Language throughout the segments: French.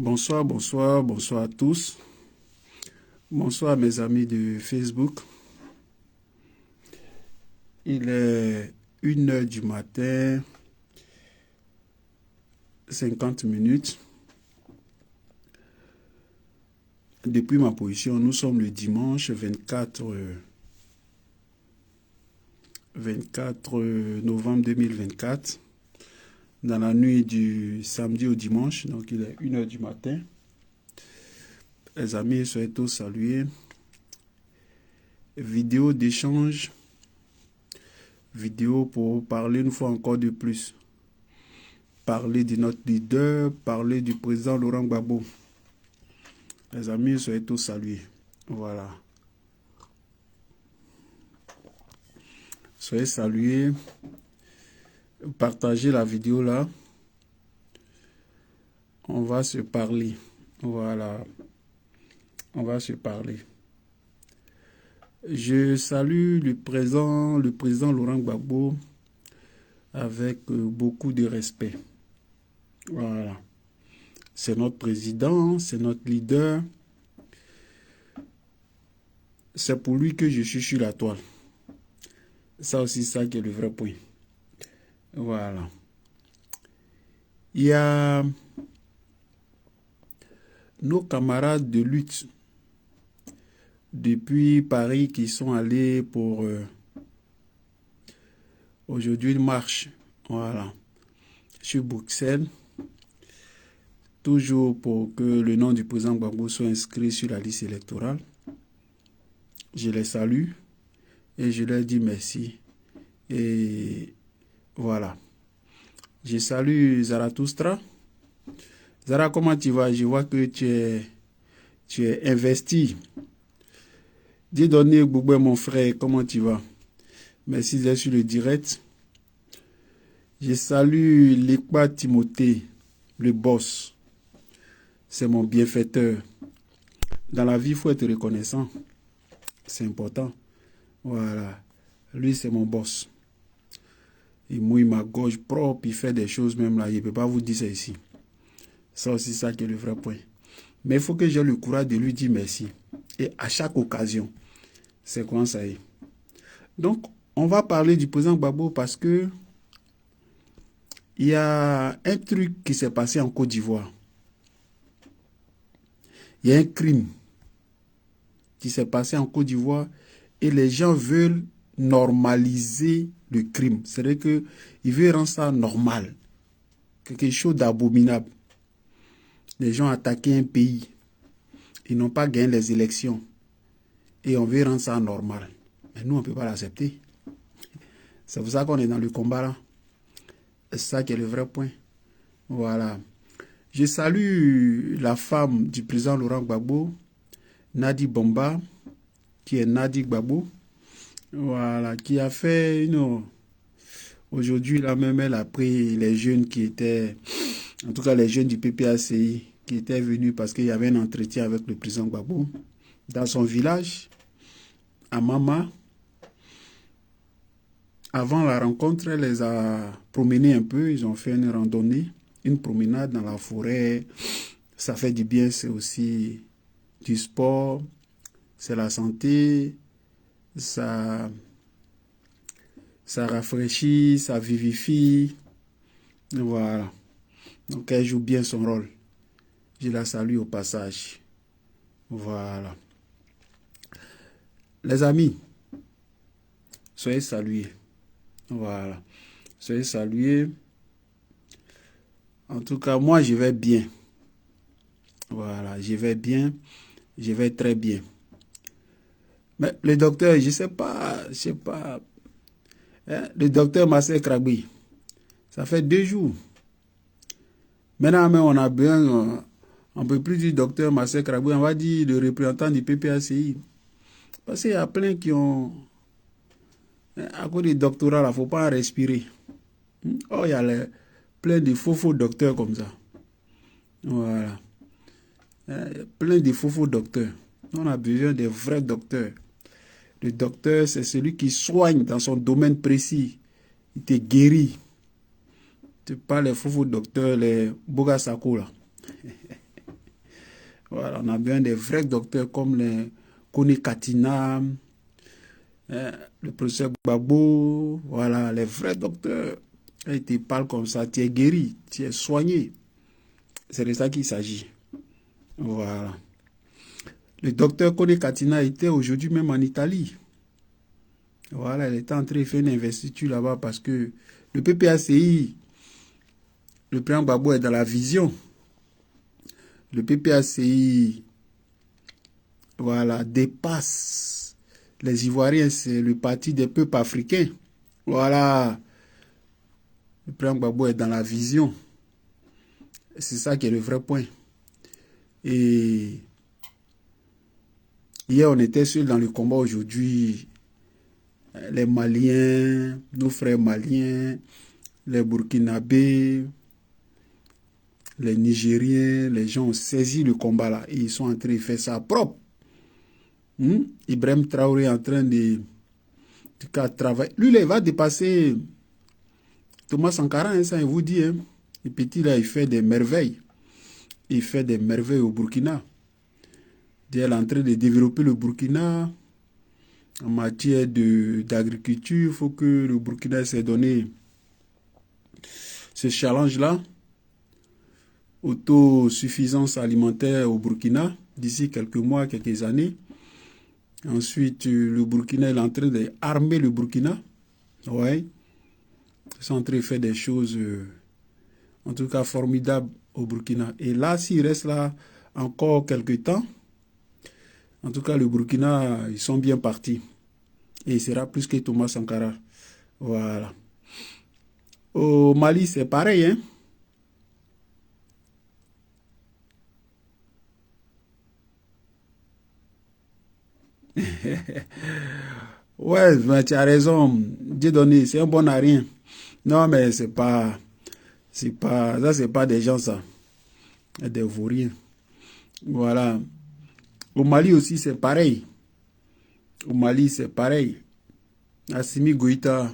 Bonsoir, bonsoir, bonsoir à tous. Bonsoir mes amis de Facebook. Il est 1 heure du matin, 50 minutes. Depuis ma position, nous sommes le dimanche 24 novembre 2024. Dans la nuit du samedi au dimanche, donc il est 1 heure du matin. Les amis, soyez tous salués. Vidéo d'échange. Vidéo pour parler une fois encore de plus. Parler de notre leader, parler du président Laurent Gbagbo. Les amis, soyez tous salués. Voilà. Soyez salués. Partagez la vidéo là. On va se parler. Voilà. On va se parler. Je salue le président Laurent Gbagbo avec beaucoup de respect. Voilà. C'est notre président, c'est notre leader. C'est pour lui que je suis sur la toile. Ça aussi, ça qui est le vrai point. Voilà. Il y a nos camarades de lutte depuis Paris qui sont allés pour aujourd'hui une marche. Voilà. Sur Bruxelles. Toujours pour que le nom du président Gbagbo soit inscrit sur la liste électorale. Je les salue et je leur dis merci. Et voilà. Je salue Zarathustra. Zara, comment tu vas? Je vois que tu es investi. Dis donner Gbagbo, mon frère, comment tu vas? Merci d'être sur le direct. Je salue Lekpa Timothée, le boss. C'est mon bienfaiteur. Dans la vie, il faut être reconnaissant. C'est important. Voilà. Lui, c'est mon boss. Il mouille ma gorge propre, il fait des choses même là. Il ne peut pas vous dire ça ici. Ça aussi, ça qui est le vrai point. Mais il faut que j'ai le courage de lui dire merci. Et à chaque occasion, c'est comment ça est. Donc, on va parler du président Gbagbo parce que il y a un truc qui s'est passé en Côte d'Ivoire. Il y a un crime qui s'est passé en Côte d'Ivoire et les gens veulent normaliser le crime. C'est-à-dire qu'ils veulent rendre ça normal. Quelque chose d'abominable. Les gens ont attaqué un pays. Ils n'ont pas gagné les élections. Et on veut rendre ça normal. Mais nous, on ne peut pas l'accepter. C'est pour ça qu'on est dans le combat là. C'est ça qui est le vrai point. Voilà. Je salue la femme du président Laurent Gbagbo, Nadi Bomba, qui est Nadi Gbagbo. Voilà, qui a fait aujourd'hui, là même, elle a pris les jeunes qui étaient, en tout cas les jeunes du PPACI, qui étaient venus parce qu'il y avait un entretien avec le président Gbagbo dans son village, à Mama. Avant la rencontre, elle les a promenés un peu, ils ont fait une randonnée, une promenade dans la forêt. Ça fait du bien, c'est aussi du sport, c'est la santé. Ça rafraîchit, ça vivifie. Voilà. Donc, elle joue bien son rôle. Je la salue au passage. Voilà. Les amis, soyez salués. Voilà. Soyez salués. En tout cas, moi, je vais bien. Voilà, je vais bien. Je vais très bien. Mais le docteur, je ne sais pas. Hein, le docteur Marcel Kragby, ça fait 2 jours. Maintenant, on a besoin, on ne peut plus dire docteur Marcel Kragby, on va dire le représentant du PPACI. Parce qu'il y a plein qui ont, à cause du doctorat, il ne faut pas en respirer. Oh, il y a plein de faux docteurs comme ça. Voilà. Plein de faux docteurs. On a besoin des vrais docteurs. Le docteur, c'est celui qui soigne dans son domaine précis. Il te guérit. Tu parles les faux docteurs, les Bogasako là. Voilà, on a besoin des vrais docteurs comme les Kone Katina, le professeur Gbagbo, voilà, les vrais docteurs. Ils te parlent comme ça, tu es guéri, tu es soigné. C'est de ça qu'il s'agit. Voilà. Le docteur Kone Katina était aujourd'hui même en Italie. Voilà, il était en train de faire une investiture là-bas parce que le PPACI, le président Gbagbo est dans la vision. Le PPACI, voilà, dépasse les Ivoiriens, c'est le parti des peuples africains. Voilà, le président Gbagbo est dans la vision. C'est ça qui est le vrai point. Et hier, on était seuls dans le combat. Aujourd'hui, les Maliens, nos frères maliens, les Burkinabés, les Nigériens, les gens ont saisi le combat là. Et ils sont en train de faire ça propre. Ibrahim Traoré est en train de travailler. Lui, là, il va dépasser Thomas Sankara, hein, ça, il vous dit. Hein. Le petit, là, il fait des merveilles. Il fait des merveilles au Burkina. Il est en train de développer le Burkina en matière d'agriculture. Il faut que le Burkina s'est donné ce challenge-là. Autosuffisance alimentaire au Burkina d'ici quelques mois, quelques années. Ensuite, le Burkina est en train d'armer le Burkina. Ouais. Ils sont en train de faire des choses, en tout cas, formidables au Burkina. Et là, s'il reste là encore quelques temps, en tout cas, le Burkina, ils sont bien partis. Et il sera plus que Thomas Sankara. Voilà. Au Mali, c'est pareil, hein. Ouais, mais tu as raison. Dieu donné, c'est un bon à rien. Non, mais ça, c'est pas des gens, ça. Des vauriens. Voilà. Au Mali aussi, c'est pareil. Au Mali, c'est pareil. Assimi Goïta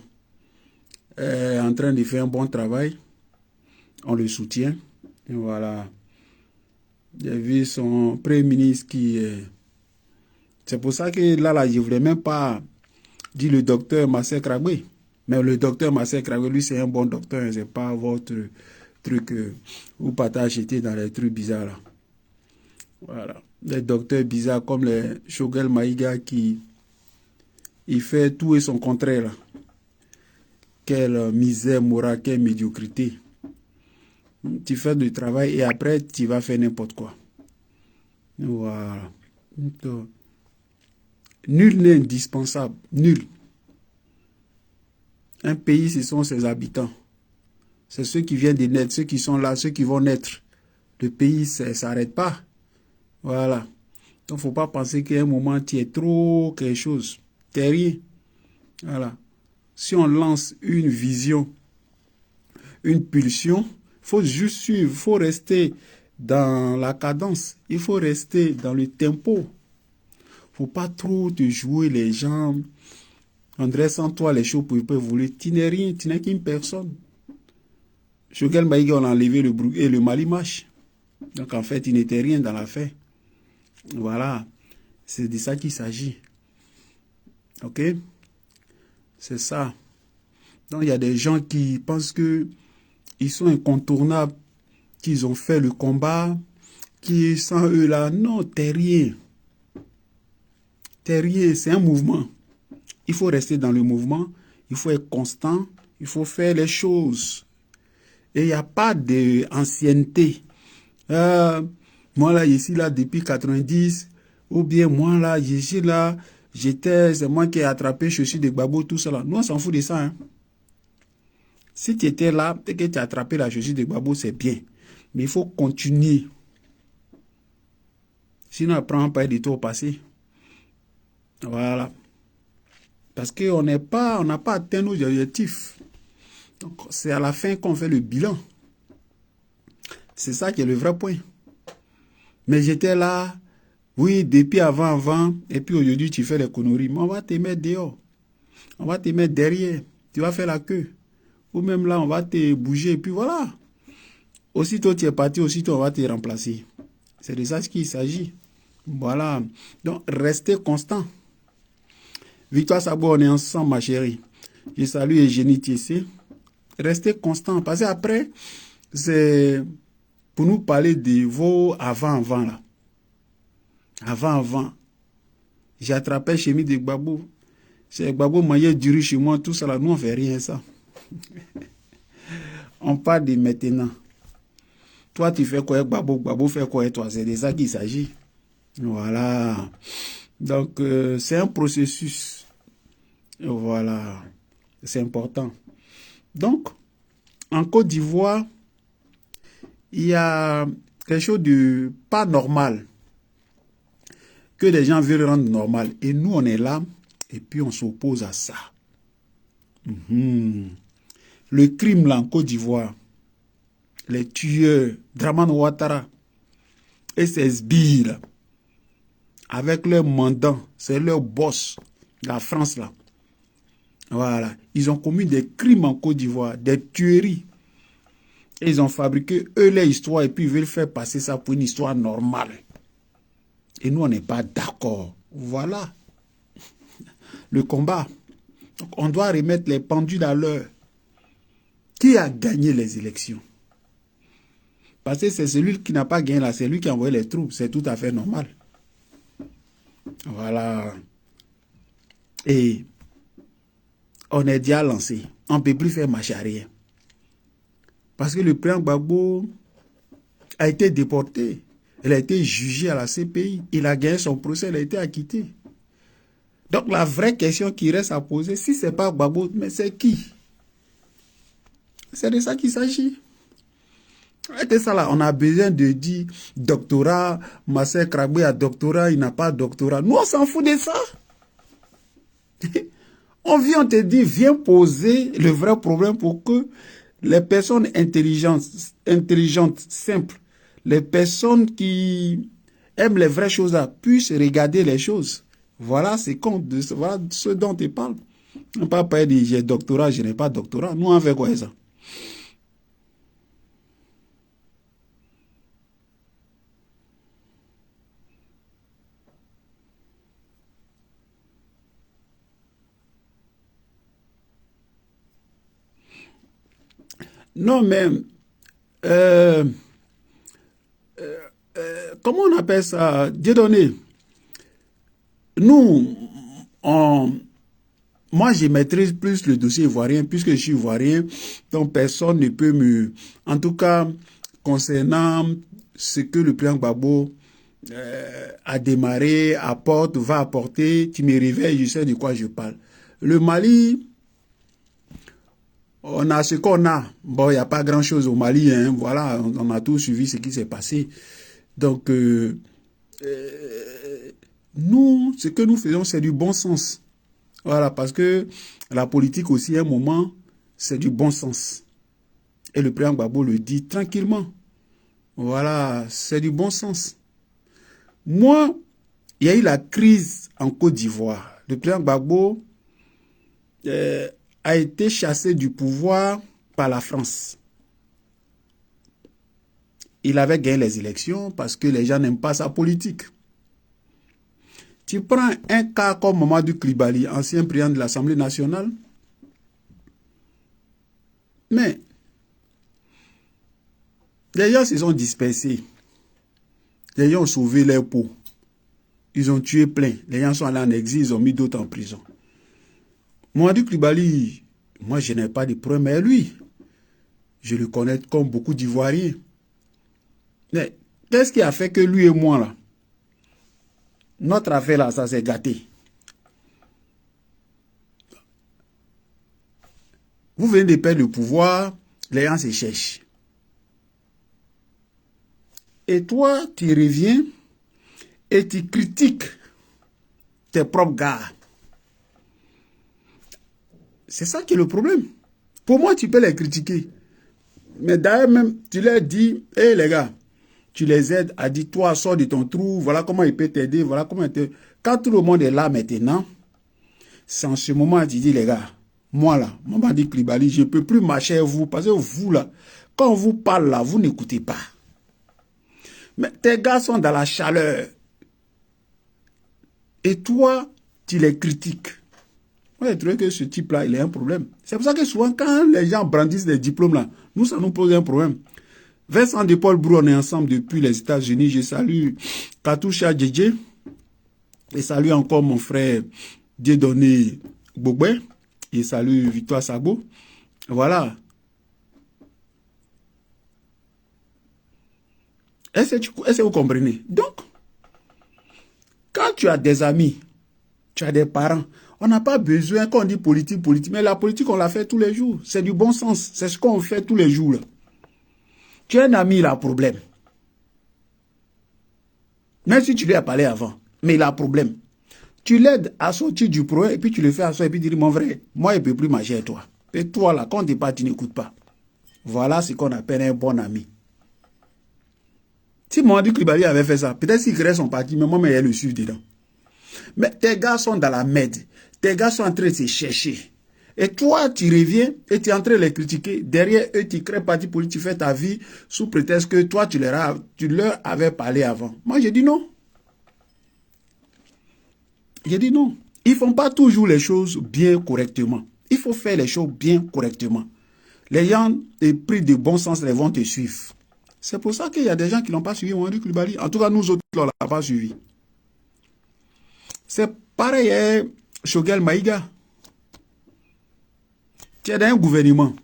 est en train de faire un bon travail. On le soutient. Et voilà. J'ai vu son premier ministre qui est... C'est pour ça que là, je ne voulais même pas dire le docteur Massé Kragwe. Mais le docteur Massé Kragwe, lui, c'est un bon docteur. C'est pas votre truc où pas acheter dans les trucs bizarres là. Voilà. Les docteurs bizarres comme les Shogel Maïga qui il fait tout et son contraire là. Quelle misère morale, quelle médiocrité. Tu fais du travail et après tu vas faire n'importe quoi. Voilà. Donc, nul n'est indispensable. Nul. Un pays, ce sont ses habitants. C'est ceux qui viennent de naître, ceux qui sont là, ceux qui vont naître. Le pays, ça ne s'arrête pas. Voilà. Donc, il ne faut pas penser qu'à un moment, tu es trop quelque chose. Tu n'es rien. Voilà. Si on lance une vision, une pulsion, il faut juste suivre, il faut rester dans la cadence, il faut rester dans le tempo. Il ne faut pas trop te jouer les jambes en dressant toi les choses pour évoluer. Tu n'es rien, tu n'es qu'une personne. Shogel Maïga, on a enlevé le bruit et le Mali marche. Donc en fait, il n'était rien dans l'affaire. Voilà. C'est de ça qu'il s'agit. Ok? C'est ça. Donc il y a des gens qui pensent que ils sont incontournables, qu'ils ont fait le combat, qui sans eux là, non, t'es rien. T'es rien, c'est un mouvement. Il faut rester dans le mouvement, il faut être constant, il faut faire les choses. Et il n'y a pas d'ancienneté. Moi là, je suis là depuis 90, ou bien moi là, je suis là, c'est moi qui ai attrapé chaussures de Gbagbo, tout ça là. Nous, on s'en fout de ça. Hein. Si tu étais là et que tu as attrapé la chaussure de Gbagbo, c'est bien. Mais il faut continuer. Sinon, après, on peut être du tout au passé. Voilà. Parce qu'on n'a pas atteint nos objectifs. Donc, c'est à la fin qu'on fait le bilan. C'est ça qui est le vrai point. Mais j'étais là, oui, depuis avant, et puis aujourd'hui, tu fais les conneries. Mais on va te mettre dehors. On va te mettre derrière. Tu vas faire la queue. Ou même là, on va te bouger, et puis voilà. Aussitôt tu es parti, aussitôt on va te remplacer. C'est de ça qu'il s'agit. Voilà. Donc, restez constant. Victoire Sabo, on est ensemble, ma chérie. Je salue Eugénie Tiessé. Restez constant. Parce qu'après, c'est pour nous parler de vos avant-avant, là. Avant-avant. J'ai attrapé chez moi des Gbagbo. C'est Gbagbo maillé du riz chez moi, tout ça là. Nous, on fait rien, ça. On parle de maintenant. Toi, tu fais quoi, Gbagbo? Gbagbo fait quoi, toi? C'est de ça qu'il s'agit. Voilà. Donc, c'est un processus. Voilà. C'est important. Donc, en Côte d'Ivoire, il y a quelque chose de pas normal que les gens veulent rendre normal. Et nous, on est là et puis on s'oppose à ça. Le crime là en Côte d'Ivoire, les tueurs, Dramane Ouattara et ses sbires, avec leur mandant, c'est leur boss, la France là. Voilà. Ils ont commis des crimes en Côte d'Ivoire, des tueries. Et ils ont fabriqué, eux, leur histoire, et puis ils veulent faire passer ça pour une histoire normale. Et nous, on n'est pas d'accord. Voilà. Le combat. Donc, on doit remettre les pendules à l'heure. Qui a gagné les élections? Parce que c'est celui qui n'a pas gagné là, c'est lui qui a envoyé les troupes. C'est tout à fait normal. Voilà. Et on est déjà lancé. On ne peut plus faire marche arrière. Parce que le président Gbagbo a été déporté. Il a été jugé à la CPI. Il a gagné son procès, il a été acquitté. Donc la vraie question qui reste à poser, si ce n'est pas Gbagbo, mais c'est qui? C'est de ça qu'il s'agit. Et ça là, on a besoin de dire doctorat, Marcel Kragbé a doctorat, il n'a pas doctorat. Nous, on s'en fout de ça. On vient, on te dit, viens poser le vrai problème pour que les personnes intelligentes, simples, les personnes qui aiment les vraies choses là, puissent regarder les choses. Voilà, voilà ce dont tu parles. On ne peut pas dire j'ai doctorat, je n'ai pas doctorat. Nous, on fait quoi ça? Non, mais comment on appelle ça? Dieudonné. Nous, moi, je maîtrise plus le dossier ivoirien, puisque je suis ivoirien, donc personne ne peut me... En tout cas, concernant ce que le président Gbagbo a démarré, apporte, va apporter, tu me réveilles, je sais de quoi je parle. Le Mali... On a ce qu'on a. Bon, il n'y a pas grand-chose au Mali. Hein. Voilà, on a tout suivi ce qui s'est passé. Donc, nous, ce que nous faisons, c'est du bon sens. Voilà, parce que la politique aussi, à un moment, c'est du bon sens. Et le président Gbagbo le dit tranquillement. Voilà, c'est du bon sens. Moi, il y a eu la crise en Côte d'Ivoire. Le président Gbagbo... a été chassé du pouvoir par la France. Il avait gagné les élections parce que les gens n'aiment pas sa politique. Tu prends un cas comme Mamadou Coulibaly, ancien président de l'Assemblée nationale, mais les gens se sont dispersés. Les gens ont sauvé leur peau. Ils ont tué plein. Les gens sont allés en exil, ils ont mis d'autres en prison. Mamadou Coulibaly, moi je n'ai pas de problème, mais lui, je le connais comme beaucoup d'Ivoiriens. Mais qu'est-ce qui a fait que lui et moi là, notre affaire là, ça s'est gâté? Vous venez de perdre le pouvoir, les gens se cherchent. Et toi, tu reviens et tu critiques tes propres gars. C'est ça qui est le problème. Pour moi, tu peux les critiquer. Mais d'ailleurs, même, tu leur dis, hé les gars, tu les aides à dire, toi, sors de ton trou, voilà comment il peut t'aider, voilà comment il te... Quand tout le monde est là maintenant, c'est en ce moment que tu dis, les gars, moi là, Mamadou Coulibaly, je ne peux plus marcher avec vous, parce que vous là, quand on vous parle là, vous n'écoutez pas. Mais tes gars sont dans la chaleur. Et toi, tu les critiques. Moi, j'ai trouvé que ce type-là, il a un problème. C'est pour ça que souvent, quand les gens brandissent des diplômes, là, nous, ça nous pose un problème. Vincent de Paul Brou, on est ensemble depuis les États-Unis. Je salue Katoucha Djedje. Et salue encore mon frère Dieudonné Gbogbe. Et salue Victoire Sabo. Voilà. Est-ce que vous comprenez? Donc, quand tu as des amis, tu as des parents, on n'a pas besoin, quand on dit politique, mais la politique, on la fait tous les jours. C'est du bon sens. C'est ce qu'on fait tous les jours. Là. Tu as un ami, il a un problème. Même si tu lui as parlé avant, mais il a un problème. Tu l'aides à sortir du problème et puis tu le fais asseoir et puis tu dis, mon vrai, moi, il ne peut plus marcher avec toi. Et toi, là, quand tu n'es pas, tu n'écoutes pas. Voilà ce qu'on appelle un bon ami. Si Mamadi Coulibaly avait fait ça, peut-être qu'il créait son parti, mais moi, il le suivre dedans. Mais tes gars sont dans la merde. Tes gars sont en train de se chercher. Et toi, tu reviens et tu es en train de les critiquer. Derrière eux, tu crées parti politique, tu fais ta vie sous prétexte que toi, tu leur avais parlé avant. Moi, j'ai dit non. J'ai dit non. Ils ne font pas toujours les choses bien correctement. Il faut faire les choses bien correctement. Les gens pris de bon sens, les vont te suivre. C'est pour ça qu'il y a des gens qui n'ont pas suivi Mamadi Coulibaly. En tout cas, nous autres, on ne l'a pas suivi. C'est pareil, hein, Choguel Maïga. Tu es dans un gouvernement.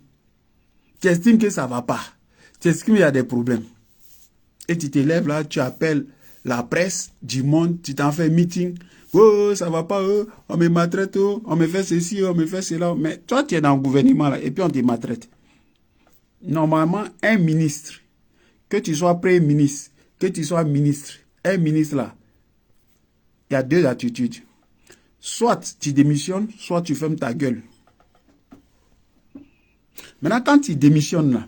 Tu estimes que ça ne va pas. Tu estimes qu'il y a des problèmes. Et tu te lèves là, tu appelles la presse du monde, tu t'en fais meeting. Oh, ça ne va pas, on me maltraite, on me fait ceci, on me fait cela. Mais toi, tu es dans le gouvernement là, et puis on te maltraite. Normalement, un ministre, que tu sois premier ministre, que tu sois ministre, un ministre là, il y a deux attitudes. Soit tu démissionnes, soit tu fermes ta gueule. Maintenant, quand tu démissionnes là,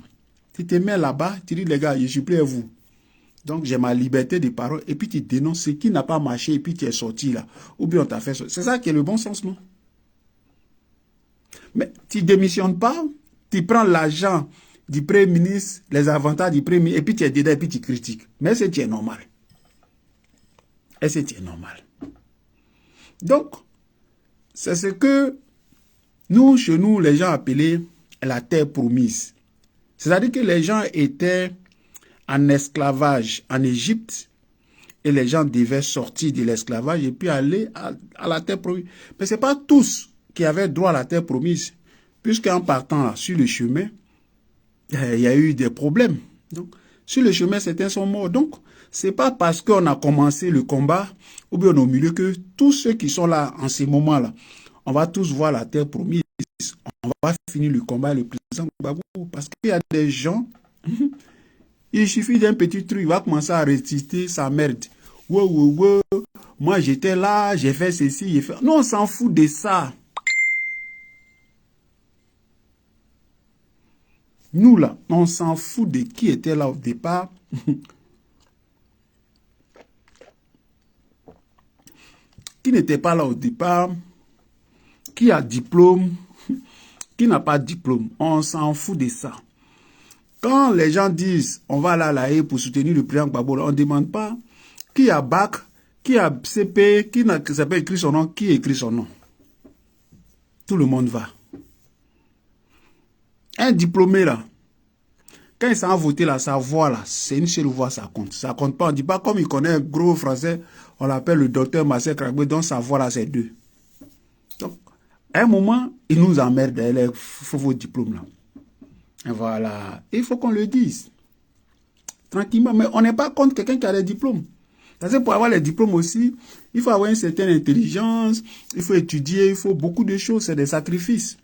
tu te mets là-bas, tu dis les gars, je suis prêt à vous. Donc, j'ai ma liberté de parole. Et puis, tu dénonces ce qui n'a pas marché et puis tu es sorti là. Ou bien on t'a fait sortir. C'est ça qui est le bon sens, non? Mais tu ne démissionnes pas, tu prends l'argent du premier ministre, les avantages du premier ministre, et puis tu es dedans et puis tu critiques. Mais est-ce que tu es normal? Est-ce que tu es normal? Donc, c'est ce que nous, chez nous, les gens appelaient la terre promise. C'est-à-dire que les gens étaient en esclavage en Égypte et les gens devaient sortir de l'esclavage et puis aller à la terre promise. Mais ce n'est pas tous qui avaient droit à la terre promise, puisqu'en partant sur le chemin, il y a eu des problèmes. Donc, sur le chemin, certains sont morts. Donc, ce n'est pas parce qu'on a commencé le combat ou bien au milieu que tous ceux qui sont là en ces moments-là, on va tous voir la terre promise. On va finir le combat le président Gbagbo. Parce qu'il y a des gens, il suffit d'un petit truc, il va commencer à réciter sa merde. Wow, wow, wow. Moi, j'étais là, j'ai fait ceci, j'ai fait... Non, on s'en fout de ça. Nous, là, on s'en fout de qui était là au départ. Qui n'était pas là au départ. Qui a diplôme. Qui n'a pas de diplôme. On s'en fout de ça. Quand les gens disent on va aller à la haie pour soutenir le président Gbagbo, on ne demande pas qui a bac, qui a CP, qui n'a pas écrit son nom, qui écrit son nom. Tout le monde va. Un diplômé là, quand il s'en voté là, sa voix là, c'est une seule voix, ça compte. Ça compte pas, on ne dit pas comme il connaît un gros français, on l'appelle le docteur Marcel Kragbe, donc sa voix là c'est deux. Donc, à un moment, il nous emmerde, les faux diplômes là. Et voilà, il faut qu'on le dise. Tranquillement, mais on n'est pas contre quelqu'un qui a des diplômes. Parce que pour avoir les diplômes aussi, il faut avoir une certaine intelligence, il faut étudier, il faut beaucoup de choses, c'est des sacrifices.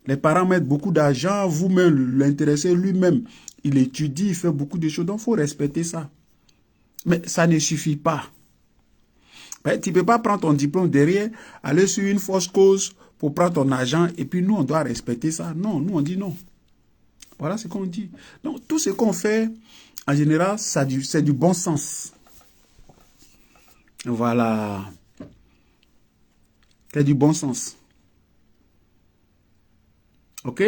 Les parents mettent beaucoup d'argent, vous-même, l'intéressé lui-même, il étudie, il fait beaucoup de choses, donc il faut respecter ça. Mais ça ne suffit pas. Ben, tu ne peux pas prendre ton diplôme derrière, aller sur une fausse cause pour prendre ton argent, et puis nous, on doit respecter ça. Non, nous, on dit non. Voilà ce qu'on dit. Donc, tout ce qu'on fait, en général, c'est du bon sens. Voilà. C'est du bon sens. OK?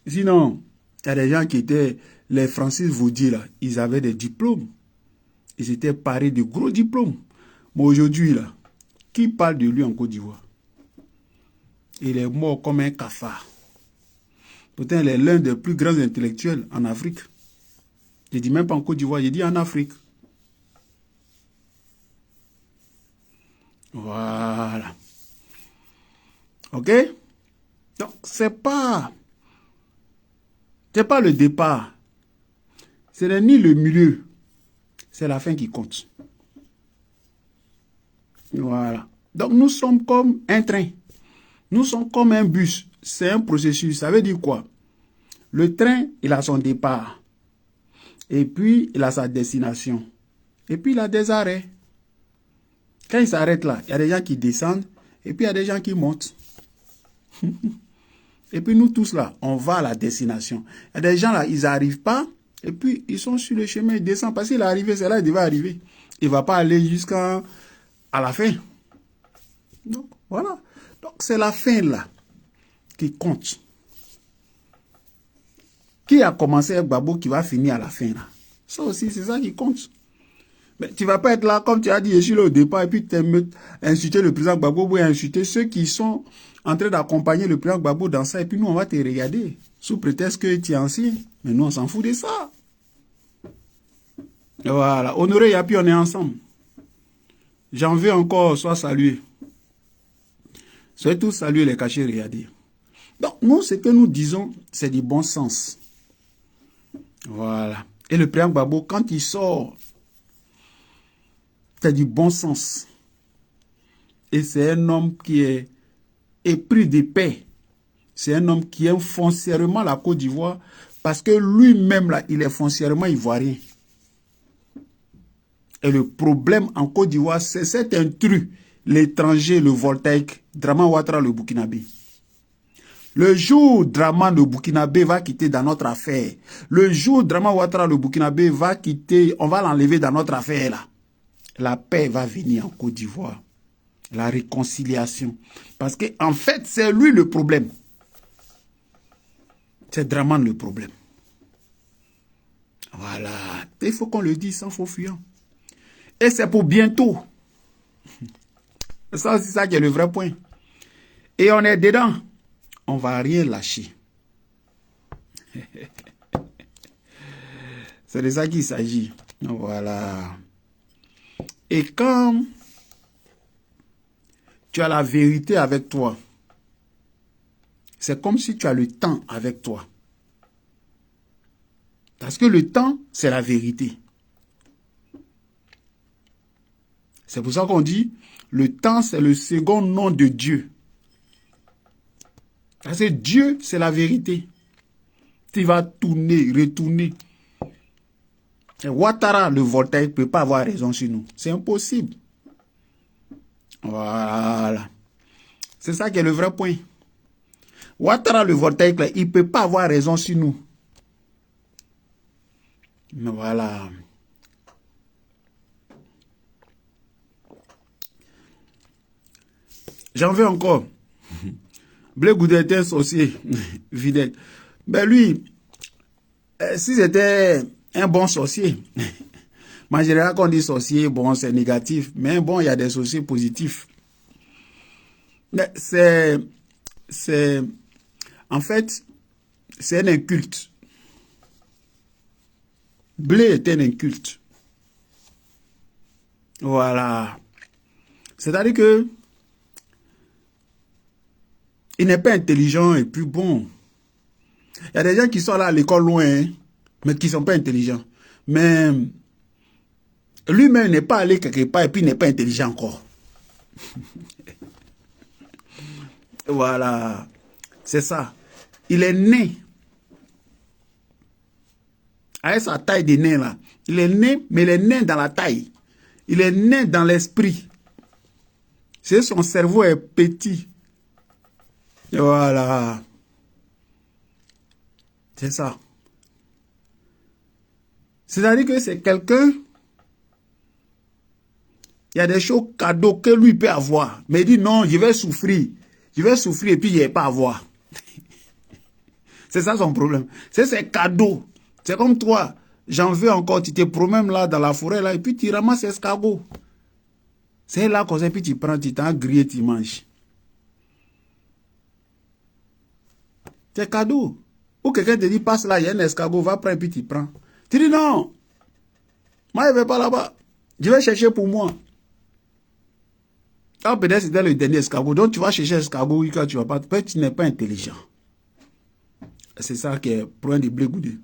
Sinon, il y a des gens qui étaient, les Francis Vaudier, là, ils avaient des diplômes. Ils étaient parés de gros diplômes. Mais aujourd'hui, là, qui parle de lui en Côte d'Ivoire? Il est mort comme un cafard. Pourtant, il est l'un des plus grands intellectuels en Afrique. Je ne dis même pas en Côte d'Ivoire, je dis en Afrique. Voilà. Ok? Donc, c'est pas le départ. Ce n'est ni le milieu. C'est la fin qui compte. Voilà. Donc, nous sommes comme un train. Nous sommes comme un bus. C'est un processus. Ça veut dire quoi? Le train, il a son départ. Et puis, il a sa destination. Et puis, il a des arrêts. Quand il s'arrête là, il y a des gens qui descendent. Et puis, il y a des gens qui montent. Et puis, nous tous là, on va à la destination. Il y a des gens là, ils n'arrivent pas. Et puis, ils sont sur le chemin, ils descendent. Parce qu'il est arrivé, c'est là qu'il va arriver. Il ne va pas aller jusqu'à la fin. Donc, voilà. Donc, c'est la fin là qui compte. Qui a commencé avec Gbagbo qui va finir à la fin là? Ça aussi, c'est ça qui compte. Mais tu ne vas pas être là, comme tu as dit, je suis là au départ, et puis tu insulter le président Gbagbo ou insulter ceux qui sont en train d'accompagner le président Gbagbo dans ça, et puis nous, on va te regarder, sous prétexte que tu es ancien. Mais nous, on s'en fout de ça. Et voilà. Honoré Yapi, on est ensemble. J'en veux encore, sois salué. Soyez tous salués, les cachés, regardez. Donc, nous, ce que nous disons, c'est du bon sens. Voilà. Et le président Gbagbo, quand il sort, c'est du bon sens. Et c'est un homme qui est épris de paix. C'est un homme qui aime foncièrement la Côte d'Ivoire parce que lui-même, là, il est foncièrement ivoirien. Et le problème en Côte d'Ivoire, c'est cet intrus, l'étranger, le voltaïque, Draman Ouattara, le Burkinabé. Le jour où Draman le Burkinabé va quitter dans notre affaire, le jour où Draman Ouattara le Burkinabé va quitter, on va l'enlever dans notre affaire là, la paix va venir en Côte d'Ivoire. La réconciliation. Parce qu'en fait, c'est lui le problème. C'est Draman le problème. Voilà. Il faut qu'on le dise sans faux fuyant. Et c'est pour bientôt. Ça, c'est ça qui est le vrai point. Et on est dedans. On ne va rien lâcher. C'est de ça qu'il s'agit. Voilà. Et quand tu as la vérité avec toi, c'est comme si tu as le temps avec toi. Parce que le temps, c'est la vérité. C'est pour ça qu'on dit, le temps, c'est le second nom de Dieu. Parce que Dieu, c'est la vérité. Tu vas tourner, retourner. Et Ouattara, le voltaïque, ne peut pas avoir raison sur nous. C'est impossible. Voilà. C'est ça qui est le vrai point. Ouattara, le voltaïque, là, il ne peut pas avoir raison sur nous. Mais voilà. J'en veux encore. Blé Goudé était un sorcier. Vidette. Ben lui, si c'était un bon sorcier, en général, quand on dit sorcier, bon, c'est négatif. Mais bon, il y a des sorciers positifs. Mais en fait, c'est un inculte. Blé est un inculte. Voilà. C'est-à-dire que il n'est pas intelligent et puis bon. Il y a des gens qui sont là à l'école loin, hein, mais qui ne sont pas intelligents. Mais lui-même n'est pas allé quelque part et puis n'est pas intelligent encore. Voilà. C'est ça. Il est né. Avec sa taille de nain là. Il est né, mais il est né dans la taille. Il est né dans l'esprit. C'est son cerveau est petit. Et voilà. C'est ça. C'est-à-dire que c'est quelqu'un, il y a des choses cadeaux que lui peut avoir. Mais il dit non, je vais souffrir. Je vais souffrir et puis je ne vais pas avoir. C'est ça son problème. C'est ses cadeaux. C'est comme toi. j'en veux encore, tu te promènes là dans la forêt, là, et puis tu ramasses escargot. C'est là qu'on sait, puis tu prends, tu t'en grillé, tu manges. C'est cadeau. Ou quelqu'un te dit, passe là, il y a un escargot, va prendre, puis tu prends. Tu dis non, moi je ne vais pas là-bas, je vais chercher pour moi. Ah, peut-être c'était le dernier escargot, donc tu vas chercher escargot, oui, quand tu vas pas, peut-être tu n'es pas intelligent. C'est ça qui est le problème de Blé Goudé.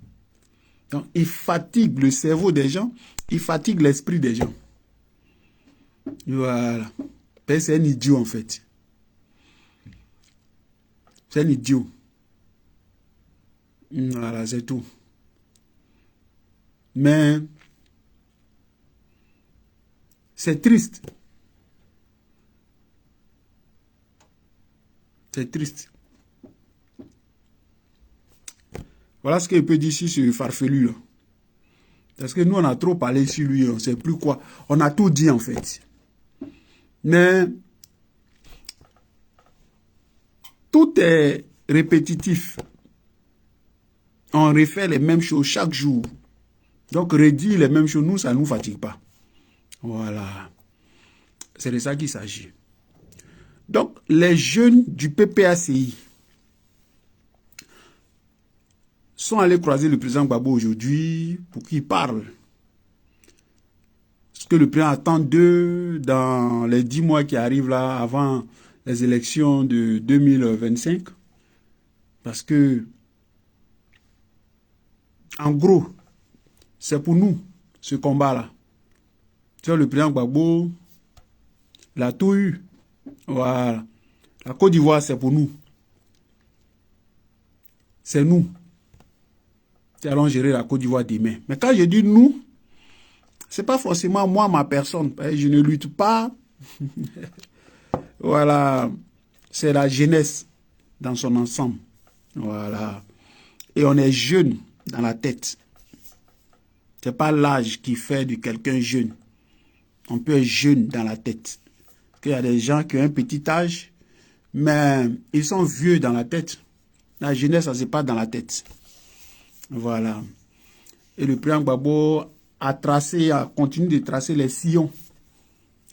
Donc, il fatigue le cerveau des gens, il fatigue l'esprit des gens. Voilà. C'est un idiot, en fait. C'est un idiot. Voilà, c'est tout. Mais, c'est triste. C'est triste. Voilà ce que je peux dire sur ce farfelu là. Parce que nous, on a trop parlé sur lui, on ne sait plus quoi. On a tout dit en fait. Mais tout est répétitif. On refait les mêmes choses chaque jour. Donc redire les mêmes choses, nous, ça ne nous fatigue pas. Voilà. C'est de ça qu'il s'agit. Donc les jeunes du PPACI sont allés croiser le président Gbagbo aujourd'hui pour qu'il parle. Ce que le président attend d'eux dans les 10 mois qui arrivent là avant les élections de 2025. Parce que, en gros, c'est pour nous, ce combat-là. Tu vois, le président Gbagbo, il a tout eu. Voilà. La Côte d'Ivoire, c'est pour nous. C'est nous qui allons gérer la Côte d'Ivoire demain. Mais quand je dis nous, c'est pas forcément moi, ma personne. Je ne lutte pas. Voilà. C'est la jeunesse dans son ensemble. Voilà. Et on est jeune dans la tête. C'est pas l'âge qui fait de quelqu'un jeune. On peut être jeune dans la tête. Il y a des gens qui ont un petit âge, mais ils sont vieux dans la tête. La jeunesse, ça c'est pas dans la tête. Voilà. Et le président Gbagbo a continué de tracer les sillons.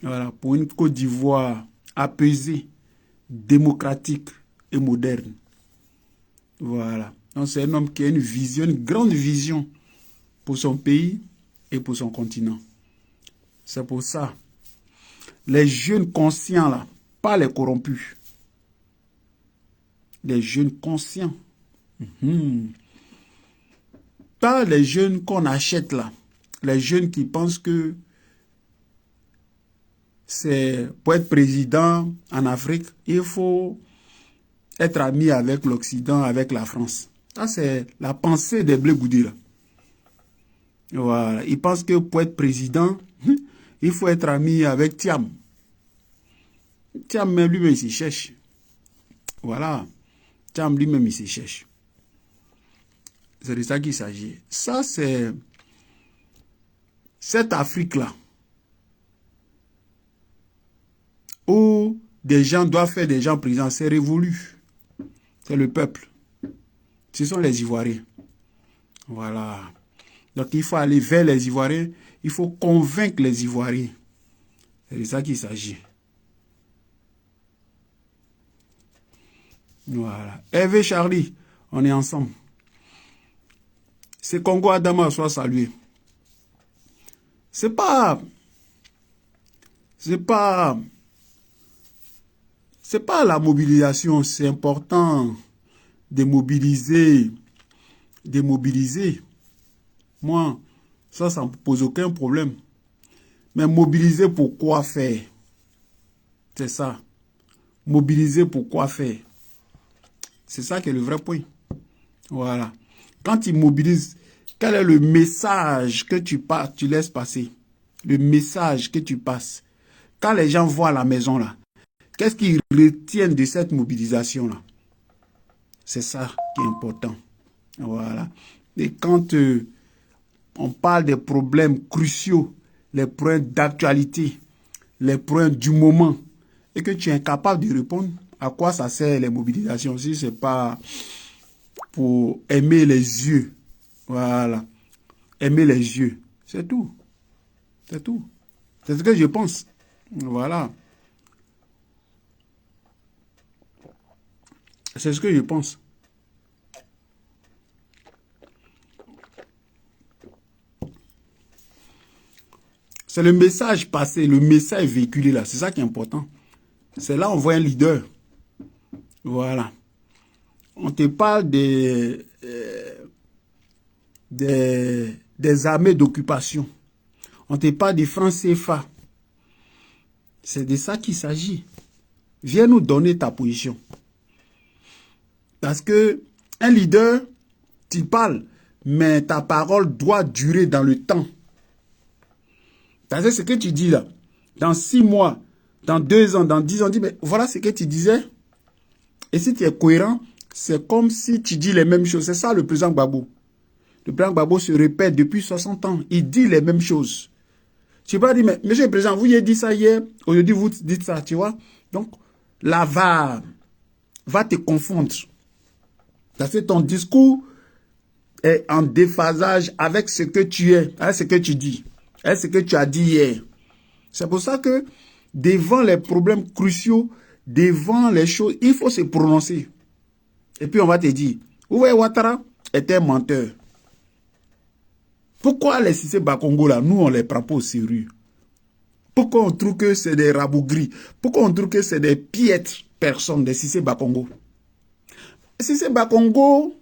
Voilà, pour une Côte d'Ivoire apaisée, démocratique et moderne. Voilà. Donc c'est un homme qui a une vision, une grande vision pour son pays et pour son continent. C'est pour ça. Les jeunes conscients là, pas les corrompus. Les jeunes conscients. Pas les jeunes qu'on achète là. Les jeunes qui pensent que c'est pour être président en Afrique, il faut être ami avec l'Occident, avec la France. Ça, c'est la pensée des Blé Goudé là. Voilà. Ils pensent que pour être président, il faut être ami avec Thiam. Thiam même lui-même, il s'y cherche. Voilà. Thiam lui-même, il s'y cherche. C'est de ça qu'il s'agit. Ça, c'est cette Afrique-là, où des gens doivent faire des gens présidents, c'est révolu. C'est le peuple. Ce sont les Ivoiriens. Voilà. Donc, il faut aller vers les Ivoiriens. Il faut convaincre les Ivoiriens. C'est de ça qu'il s'agit. Voilà. Hervé Charlie, on est ensemble. C'est Congo Adama soit salué. C'est pas la mobilisation, c'est important de mobiliser. Moi, ça ne me pose aucun problème. Mais mobiliser pour quoi faire? C'est ça. Mobiliser pour quoi faire? C'est ça qui est le vrai point. Voilà. Quand tu mobilises, quel est le message que tu laisses passer? Le message que tu passes. Quand les gens voient la maison là, qu'est-ce qu'ils retiennent de cette mobilisation là? C'est ça qui est important. Voilà. Et quand on parle des problèmes cruciaux, les problèmes d'actualité, les problèmes du moment, et que tu es incapable de répondre, à quoi ça sert les mobilisations si ce n'est pas pour aimer les yeux? Voilà. aimer les yeux. C'est tout. C'est tout. C'est ce que je pense. Voilà. C'est ce que je pense. C'est le message passé, le message véhiculé là. C'est ça qui est important. C'est là on voit un leader. Voilà. On te parle des armées d'occupation. On te parle des francs CFA. C'est de ça qu'il s'agit. Viens nous donner ta position. Parce que un leader, tu parles, mais ta parole doit durer dans le temps. C'est ce que tu dis là. Dans 6 mois, dans 2 ans, dans 10 ans, dis, mais voilà ce que tu disais. Et si tu es cohérent, c'est comme si tu dis les mêmes choses. C'est ça le président Gbagbo. Le président Gbagbo se répète depuis 60 ans. Il dit les mêmes choses. Tu peux pas dire, mais monsieur le président, vous y avez dit ça hier, aujourd'hui vous dites ça, tu vois. Donc, là, va te confondre. Parce que ton discours est en déphasage avec ce que tu es, avec ce que tu dis, avec ce que tu as dit hier. C'est pour ça que devant les problèmes cruciaux, devant les choses, il faut se prononcer. Et puis on va te dire, vous voyez, Ouattara était un menteur. Pourquoi les Cissé Bakongo là, nous on les prend pas au sérieux? Pourquoi on trouve que c'est des rabougris? Pourquoi on trouve que c'est des piètres personnes, des Cissé Bakongo? Cissé Bakongo,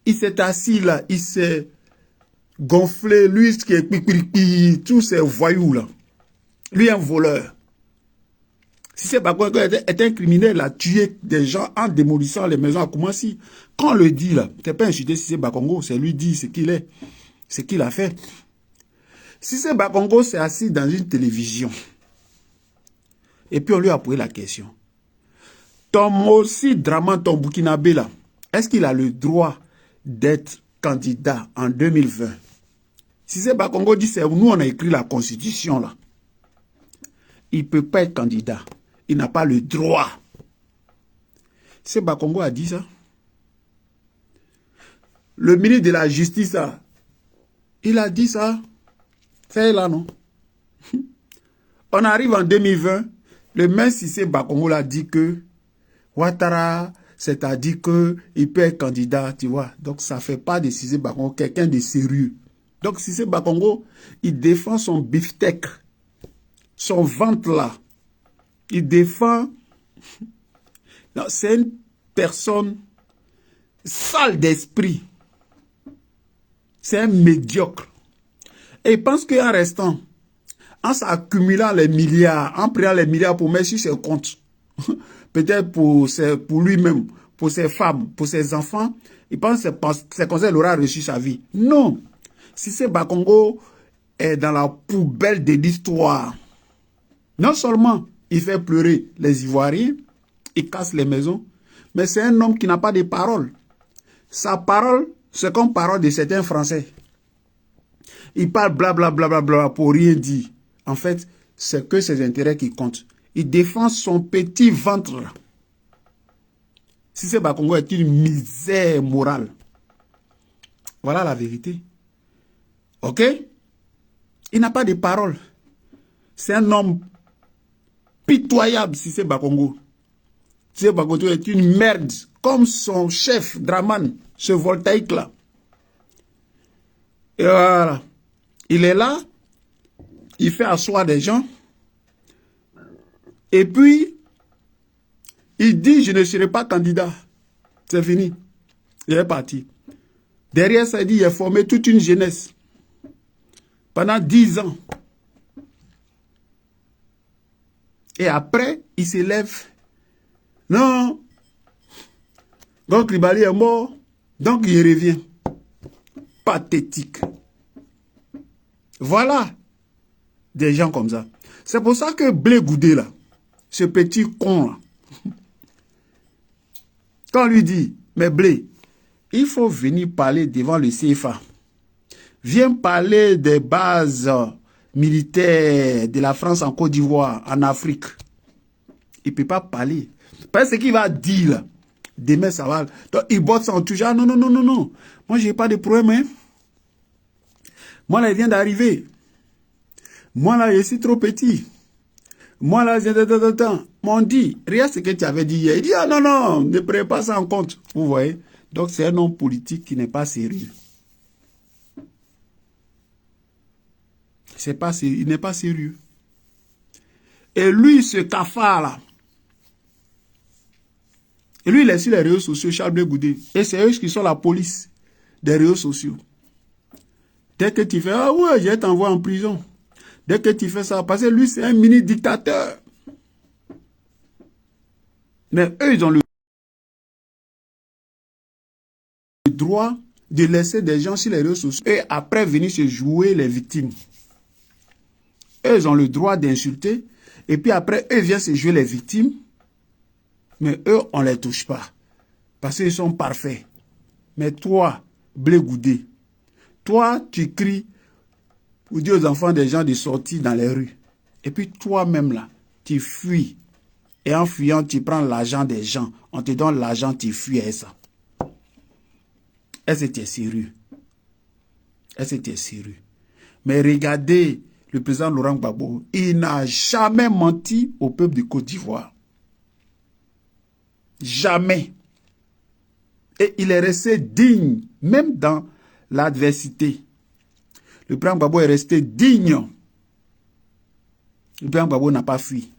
il s'est assis là, il s'est gonflé, lui qui est tous ces voyous là. Lui un voleur. Cissé Bakongo est un criminel, il a tué des gens en démolissant les maisons à Koumassi. Quand on le dit là, c'est pas insulter Cissé Bakongo, c'est lui dit ce qu'il est, ce qu'il a fait. Cissé Bakongo s'est assis dans une télévision. Et puis on lui a posé la question. Ton Mossi Draman, ton Burkinabé là, est-ce qu'il a le droit d'être candidat en 2020? Cissé Bakongo dit, c'est nous on a écrit la constitution là. Il ne peut pas être candidat. Il n'a pas le droit. Cissé Bakongo a dit ça. Le ministre de la Justice, là, il a dit ça. C'est là, non? On arrive en 2020. Le même Cissé Bakongo a dit que Ouattara, c'est-à-dire qu'il peut être candidat, tu vois. Donc, ça ne fait pas de Cissé Bakongo quelqu'un de sérieux. Donc, Cissé Bakongo, il défend son beefsteak, son ventre là. Il défend... C'est une personne sale d'esprit. C'est un médiocre. Et il pense qu'en restant, en s'accumulant les milliards, en prenant les milliards pour mettre sur ses comptes, peut-être pour lui-même, pour ses femmes, pour ses enfants, il pense que c'est comme ça qu'il aura reçu sa vie. Non. Cissé Bakongo est dans la poubelle de l'histoire. Non seulement il fait pleurer les Ivoiriens, il casse les maisons, mais c'est un homme qui n'a pas de parole. Sa parole, c'est comme parole de certains Français. Il parle blablabla pour rien dire. En fait, c'est que ses intérêts qui comptent. Il défend son petit ventre. Cissé Bakongo est une misère morale. Voilà la vérité. Ok? Il n'a pas de parole. C'est un homme pitoyable, Cissé Bakongo. Cissé Bakongo est une merde, comme son chef, Draman, ce voltaïque-là. Et voilà. Il est là, il fait asseoir des gens, et puis, il dit, je ne serai pas candidat. C'est fini. Il est parti. Derrière ça, il dit, il a formé toute une jeunesse. Pendant 10 ans. Et après, il s'élève. Non. Donc, Ribali est mort. Donc, il revient. Pathétique. Voilà. Des gens comme ça. C'est pour ça que Blé Goudé, là, ce petit con, là, quand on lui dit, mais Blé, il faut venir parler devant le CFA. Viens parler des bases militaires de la France en Côte d'Ivoire, en Afrique. Il ne peut pas parler. Parce qu'il va dire, là, demain ça va. Donc il botte en toujours. Ah, non, non, non, non, non. Moi, je n'ai pas de problème. Hein. Moi, là, il vient d'arriver. Moi, là, je suis trop petit. Moi, là, m'ont dit, regarde ce que tu avais dit hier. Il dit, ah non, non, ne prenez pas ça en compte. Vous voyez? Donc, c'est un homme politique qui n'est pas sérieux. Il n'est pas sérieux. Et lui, ce cafard-là, et lui, il est sur les réseaux sociaux, Charles Blé Goudé. Et c'est eux qui sont la police des réseaux sociaux. Dès que tu fais, ah ouais, je vais t'envoyer en prison. Dès que tu fais ça, parce que lui, c'est un mini-dictateur. Mais eux, ils ont le droit de laisser des gens sur les réseaux sociaux et après venir se jouer les victimes. Eux, ils ont le droit d'insulter et puis après, eux viennent se jouer les victimes. Mais eux, on ne les touche pas. Parce qu'ils sont parfaits. Mais toi, Blé Goudé, toi, tu cries ou dis aux enfants des gens de sortir dans les rues. Et puis toi-même là, tu fuis. Et en fuyant, tu prends l'argent des gens. On te donne l'argent, tu fuis et ça. Est-ce que tu es sérieux? Est-ce que tu es sérieux? Mais regardez, le président Laurent Gbagbo, il n'a jamais menti au peuple de Côte d'Ivoire. Jamais. Et il est resté digne, même dans l'adversité. Le président Gbagbo est resté digne. Le président Gbagbo n'a pas fui.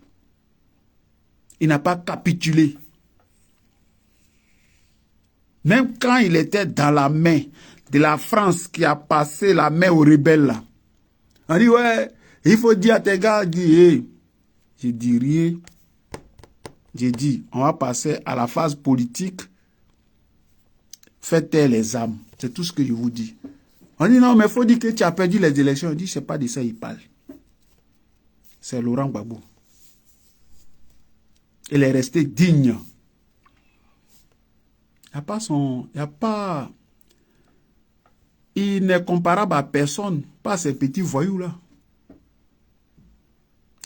Il n'a pas capitulé. Même quand il était dans la main de la France qui a passé la main aux rebelles là. On dit, ouais, il faut dire à tes gars, hey. Je dis rien. J'ai dit, on va passer à la phase politique. Faites taire les âmes. C'est tout ce que je vous dis. On dit, non, mais il faut dire que tu as perdu les élections. On dit, c'est pas de ça qu'il parle. C'est Laurent Gbagbo. Il est resté digne. Il n'est comparable à personne, pas à ces petits voyous-là.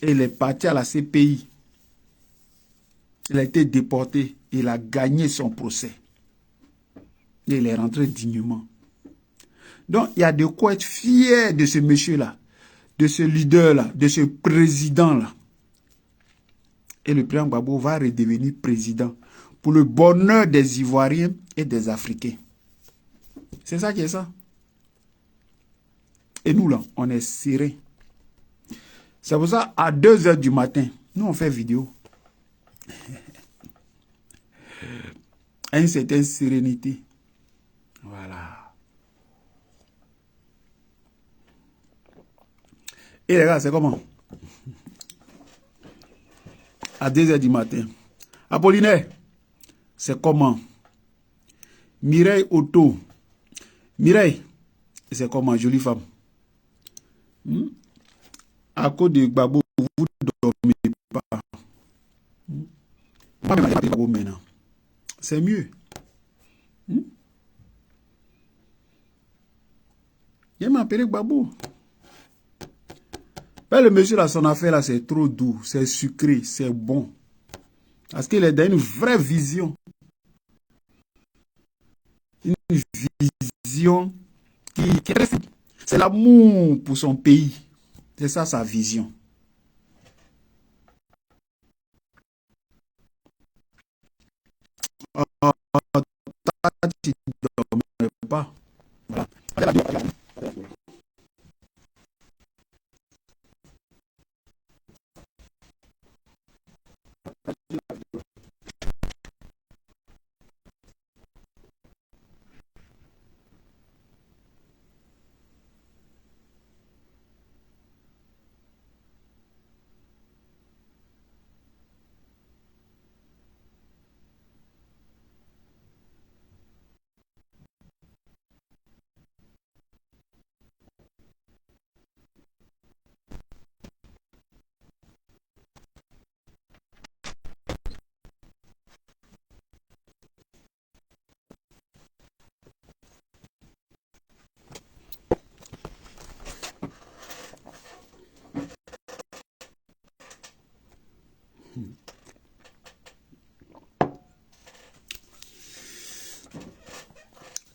Et il est parti à la CPI. Il a été déporté. Il a gagné son procès. Et il est rentré dignement. Donc, il y a de quoi être fier de ce monsieur-là, de ce leader-là, de ce président-là. Et le président Gbagbo va redevenir président pour le bonheur des Ivoiriens et des Africains. C'est ça qui est ça. Et nous, là, on est serrés. C'est pour ça, à 2 h du matin, nous, on fait vidéo. À une certaine sérénité. Voilà. Et les gars, c'est comment? À 2 h du matin. Apollinaire, c'est comment? Mireille Otto. Mireille, c'est comment? Jolie femme. À cause de Gbagbo, vous ne dormez pas. Moi, je vais Gbagbo maintenant. C'est mieux. Il m'a appelé Gbagbo. Mais le monsieur, là, son affaire, là, c'est trop doux, c'est sucré, c'est bon. Parce qu'il est dans une vraie vision. Une vision qui est très simple. C'est l'amour pour son pays. C'est ça sa vision. Tu ne dormais pas. Voilà.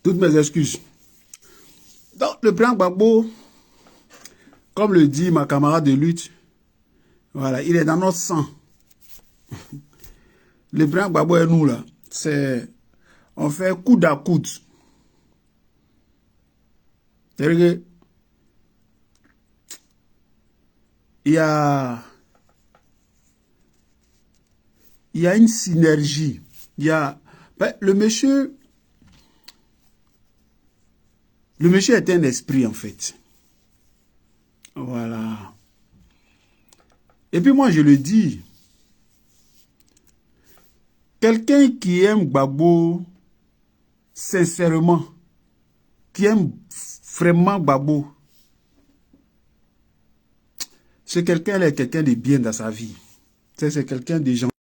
Toutes mes excuses. Donc, le président Gbagbo, comme le dit ma camarade de lutte, voilà, il est dans notre sang. Le président Gbagbo et nous, là, c'est... On fait coude à coude. C'est-à-dire que il y a une synergie. Il y a... Ben, le monsieur est un esprit, en fait. Voilà. Et puis moi, je le dis, quelqu'un qui aime Gbagbo sincèrement, qui aime vraiment Gbagbo, c'est quelqu'un de bien dans sa vie. C'est quelqu'un de gentil,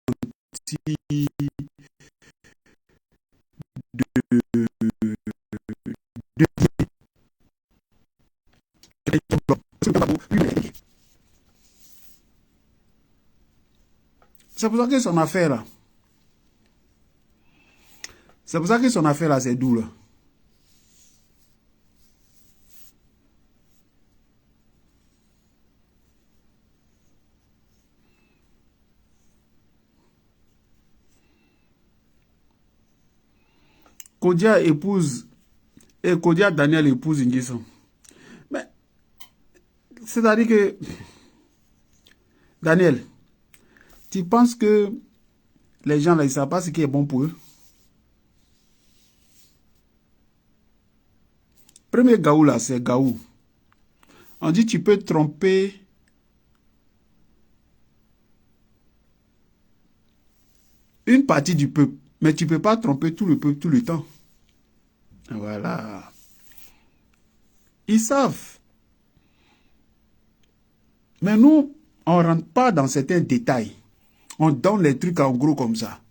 c'est pour ça que son affaire là, c'est doux là. Kodia épouse, et Kodia Daniel épouse Nguessan. Mais, c'est-à-dire que, Daniel, tu penses que les gens là, ils ne savent pas ce qui est bon pour eux? Premier Gaou là, c'est Gaou. On dit tu peux tromper une partie du peuple, mais tu ne peux pas tromper tout le peuple tout le temps. Voilà. Ils savent. Mais nous, on ne rentre pas dans certains détails. On donne les trucs en gros comme ça.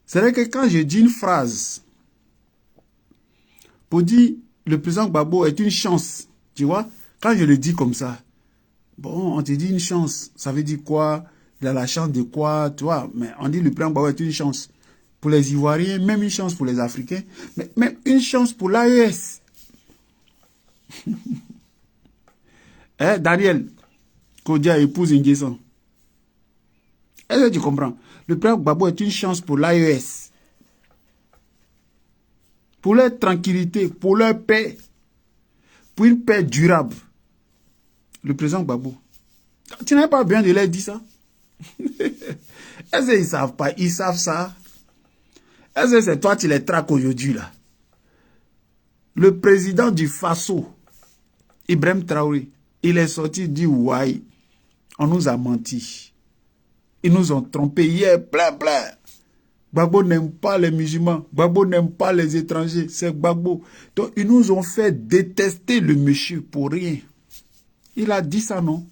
C'est vrai que quand je dis une phrase pour dire le président Gbagbo est une chance, tu vois, quand je le dis comme ça, bon, on te dit une chance, ça veut dire quoi? Il a la chance de quoi, tu vois? Mais on dit le président Gbagbo est une chance pour les Ivoiriens, même une chance pour les Africains, mais même une chance pour l'AES. Hein, Daniel, Kodia épouse Nguessan. Est-ce que tu comprends? Le président Gbagbo est une chance pour l'AES. Pour leur tranquillité, pour leur paix, pour une paix durable. Le président Gbagbo. Tu n'as pas bien de leur dire ça? Est-ce qu'ils ne savent pas? Ils savent ça. Est-ce que c'est toi qui les traques aujourd'hui là? Le président du Faso, Ibrahim Traoré, il est sorti du Ouaï. On nous a menti. Ils nous ont trompés hier, plein. Gbagbo n'aime pas les musulmans. Gbagbo n'aime pas les étrangers. C'est Gbagbo. Donc, ils nous ont fait détester le monsieur pour rien. Il a dit ça, non?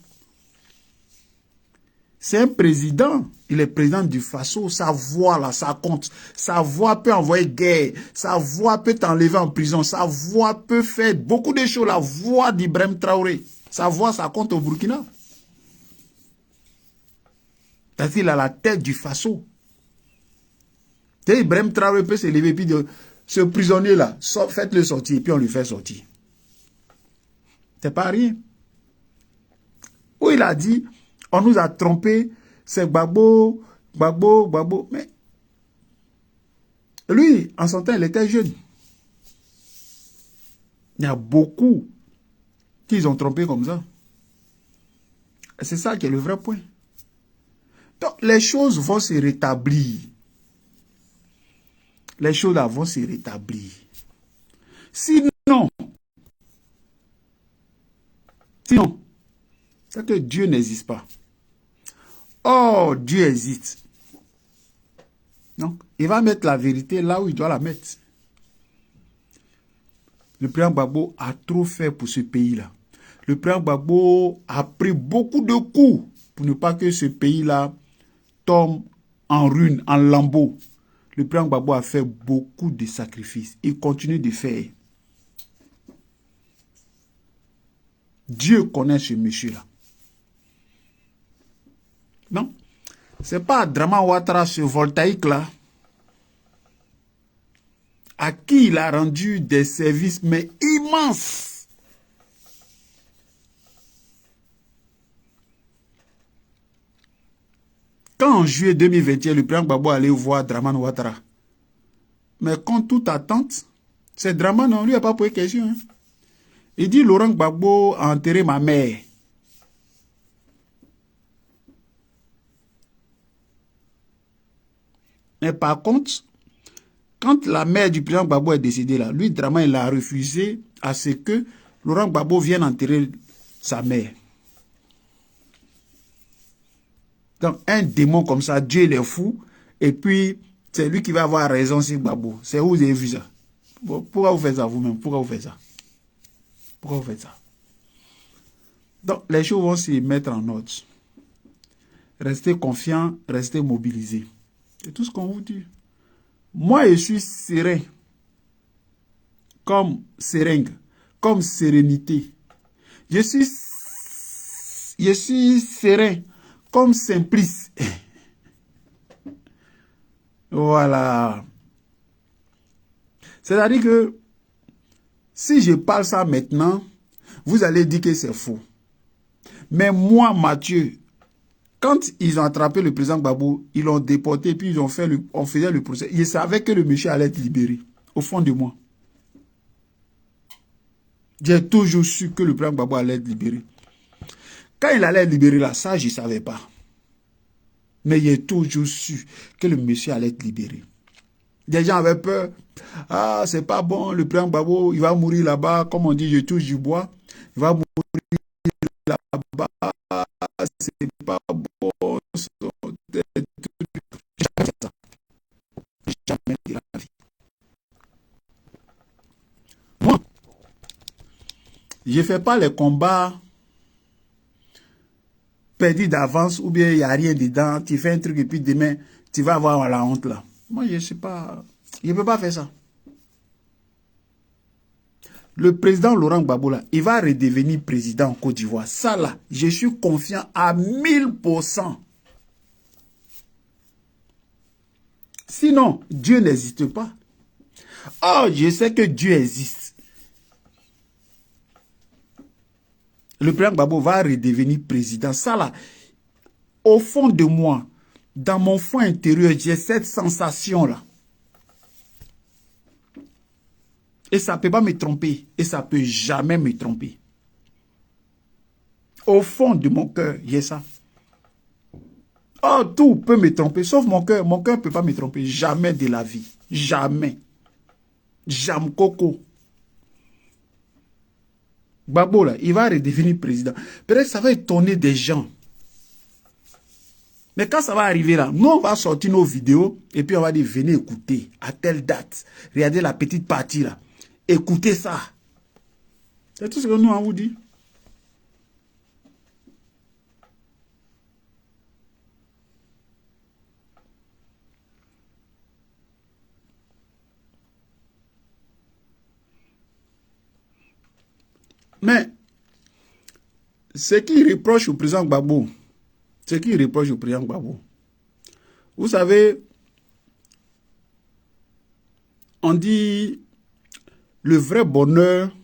C'est un président. Il est président du Faso. Sa voix, là, ça compte. Sa voix peut envoyer guerre. Sa voix peut t'enlever en prison. Sa voix peut faire beaucoup de choses. La voix d'Ibrahim Traoré. Sa voix, ça compte au Burkina. Parce qu'il a la tête du Faso. Ibrahim Traoré peut se lever puis de ce prisonnier-là, faites-le sortir, puis on lui fait sortir. C'est pas rien. Où il a dit, on nous a trompés, c'est Gbagbo. Mais lui, en son temps, il était jeune. Il y a beaucoup qu'ils ont trompé comme ça. C'est ça qui est le vrai point. Donc, les choses vont se rétablir. Les choses là vont se rétablir. Sinon, c'est que Dieu n'existe pas. Oh, Dieu existe. Donc, il va mettre la vérité là où il doit la mettre. Le président Gbagbo a trop fait pour ce pays-là. Le président Gbagbo a pris beaucoup de coups pour ne pas que ce pays-là tombe en ruine, en lambeaux. Le président Gbagbo a fait beaucoup de sacrifices. Il continue de faire. Dieu connaît ce monsieur-là. Non, c'est pas Drama Ouattara, ce voltaïque-là. à qui il a rendu des services, mais immenses. Quand en juillet 2021, le président Gbagbo allait voir Dramane Ouattara, mais contre toute attente, c'est Dramane, on lui a pas posé question. Hein. Il dit, Laurent Gbagbo a enterré ma mère. Mais par contre, quand la mère du président Gbagbo est décédée, là, lui, Dramane, il a refusé à ce que Laurent Gbagbo vienne enterrer sa mère. Donc, un démon comme ça, Dieu il est fou, et puis c'est lui qui va avoir raison sur Gbagbo. C'est où vous avez vu ça? Pourquoi vous faites ça vous-même? Pourquoi vous faites ça? Pourquoi vous faites ça? Donc, les choses vont se mettre en ordre. Restez confiants, restez mobilisés. C'est tout ce qu'on vous dit. Moi, je suis serein, comme seringue, comme sérénité. Je suis serein, comme Simplice. Voilà. C'est-à-dire que si je parle ça maintenant, vous allez dire que c'est faux. Mais moi, Mathieu, quand ils ont attrapé le président Gbagbo, ils l'ont déporté, puis on faisait le procès. Ils savaient que le monsieur allait être libéré, au fond de moi. J'ai toujours su que le président Gbagbo allait être libéré. Quand il allait être libéré là, ça, je ne savais pas. Mais j'ai toujours su que le monsieur allait être libéré. Des gens avaient peur. Ah, c'est pas bon, le président Gbagbo, il va mourir là-bas. Comme on dit, je touche du bois. Il va mourir là-bas. C'est pas bon. Jamais de la vie. Moi, je ne fais pas les combats perdus d'avance ou bien il n'y a rien dedans. Tu fais un truc et puis demain, tu vas avoir la honte là. Moi, je ne sais pas. Je ne peux pas faire ça. Le président Laurent Gbagbo, là, il va redevenir président en Côte d'Ivoire. Ça, là, je suis confiant à 1000%. Sinon, Dieu n'existe pas. Oh, je sais que Dieu existe. Le président Gbagbo va redevenir président. Ça, là, au fond de moi, dans mon fond intérieur, j'ai cette sensation-là. Et ça ne peut pas me tromper. Et ça ne peut jamais me tromper. Au fond de mon cœur, j'ai ça. Oh, tout peut me tromper, sauf mon cœur. Mon cœur ne peut pas me tromper. Jamais de la vie. Jamais. Jam Coco. Gbagbo, là, il va redevenir président. Peut-être que ça va étonner des gens. Mais quand ça va arriver là, nous, on va sortir nos vidéos et puis on va dire, venez écouter à telle date. Regardez la petite partie là. Écoutez ça. C'est tout ce que nous, on vous dit. Mais, ce qui reproche au président Gbagbo, vous savez, on dit, le vrai bonheur,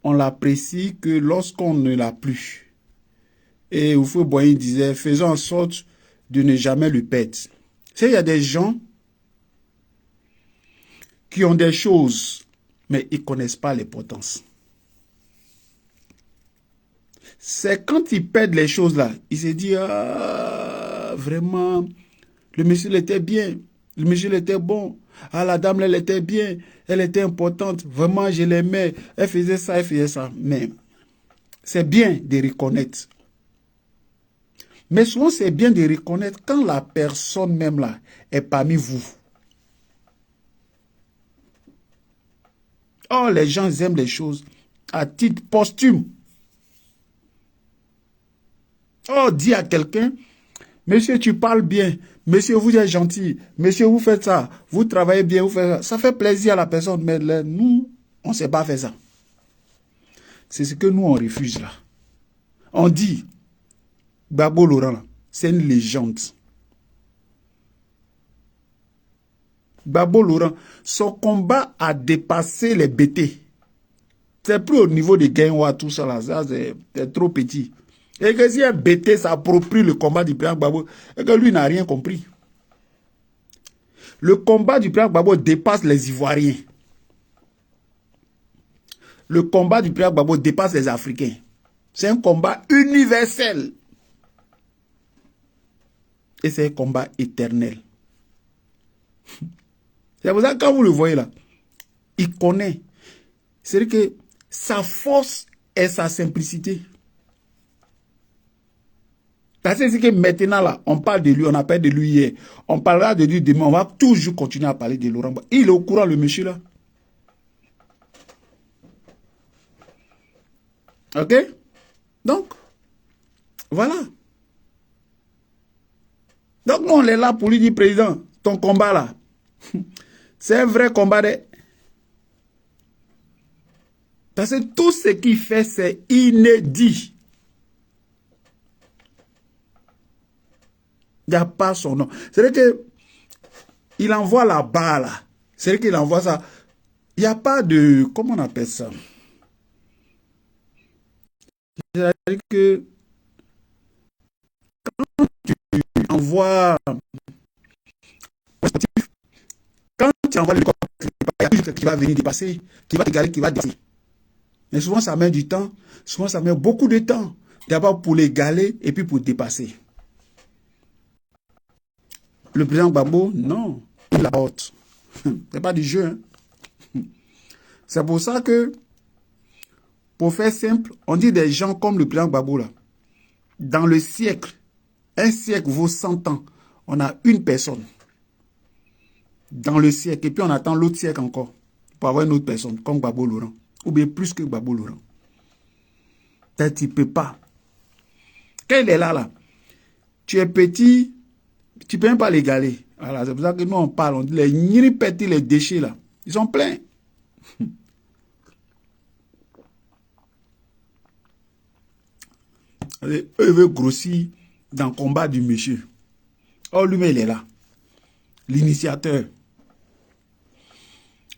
on l'apprécie que lorsqu'on ne l'a plus. Et Oufou Boigny disait, faisons en sorte de ne jamais le perdre. Il y a des gens qui ont des choses, mais ils ne connaissent pas l'importance. C'est quand ils perdent les choses là, ils se disent, ah, vraiment, le monsieur était bien, le monsieur était bon, ah, la dame elle était bien, elle était importante, vraiment je l'aimais, elle faisait ça, elle faisait ça. Mais c'est bien de reconnaître. Mais souvent c'est bien de reconnaître quand la personne même là est parmi vous. Oh, les gens aiment les choses à titre posthume. Oh, dis à quelqu'un, monsieur, tu parles bien, monsieur, vous êtes gentil, monsieur, vous faites ça, vous travaillez bien, vous faites ça. Ça fait plaisir à la personne, mais là, nous, on ne sait pas faire ça. C'est ce que nous, on refuse là. On dit, Gbagbo Laurent, c'est une légende. Gbagbo Laurent, son combat a dépassé les BT. C'est plus au niveau des Gainwa, tout ça là. Ça, c'est trop petit. Et que si un BT s'approprie le combat du président Gbagbo, et que lui n'a rien compris. Le combat du président Gbagbo dépasse les Ivoiriens. Le combat du président Gbagbo dépasse les Africains. C'est un combat universel. Et c'est un combat éternel. C'est pour ça que quand vous le voyez là, il connaît. C'est-à-dire que sa force est sa simplicité. C'est que maintenant là, on parle de lui, on a parlé de lui hier. On parlera de lui demain, on va toujours continuer à parler de Laurent Gbagbo. Il est au courant, le monsieur là. Ok? Donc, voilà. Donc, nous, on est là pour lui dire, président, ton combat là, c'est un vrai combat de... Parce que tout ce qu'il fait, c'est inédit. Il n'y a pas son nom. C'est-à-dire qu'il envoie la barre là. C'est-à-dire qu'il envoie ça. Il n'y a pas de... Comment on appelle ça? C'est-à-dire que quand tu envoies... Quand tu envoies le corps, il y a plus qui va venir dépasser, qui va égaler, qui va dépasser. Mais souvent, ça met du temps. Souvent, ça met beaucoup de temps. D'abord pour l'égaler et puis pour dépasser. Le président Gbagbo, non. Il la porte. C'est pas du jeu. Hein. C'est pour ça que, pour faire simple, on dit des gens comme le président Gbagbo là. Dans le siècle, un siècle vaut 100 ans. On a une personne. Dans le siècle. Et puis on attend l'autre siècle encore. Pour avoir une autre personne, comme Gbagbo Laurent. Ou bien plus que Gbagbo Laurent. Tu ne peux pas. Quand il est là, tu es petit, tu ne peux même pas l'égaler. Voilà, c'est pour ça que nous on parle, on dit les niripétis, les déchets là, ils sont pleins. Eux veulent grossir dans le combat du monsieur. Oh, lui-même, il est là. L'initiateur.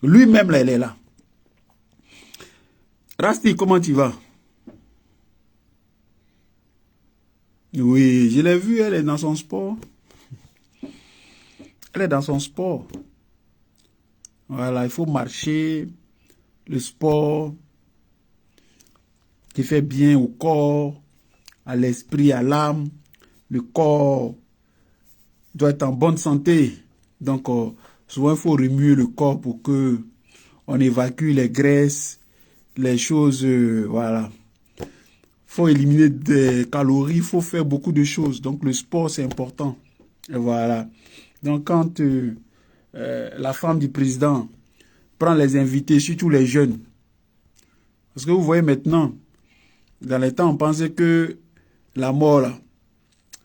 Lui-même, là, il est là. Rasti, comment tu vas? Oui, je l'ai vu, elle est dans son sport. Elle est dans son sport. Voilà, il faut marcher. Le sport qui fait bien au corps, à l'esprit, à l'âme. Le corps doit être en bonne santé. Donc, souvent, il faut remuer le corps pour que on évacue les graisses, les choses, voilà. Il faut éliminer des calories, il faut faire beaucoup de choses. Donc, le sport, c'est important. Et voilà. Donc, quand la femme du président prend les invités, surtout les jeunes, parce que vous voyez maintenant, dans les temps, on pensait que la mort, là,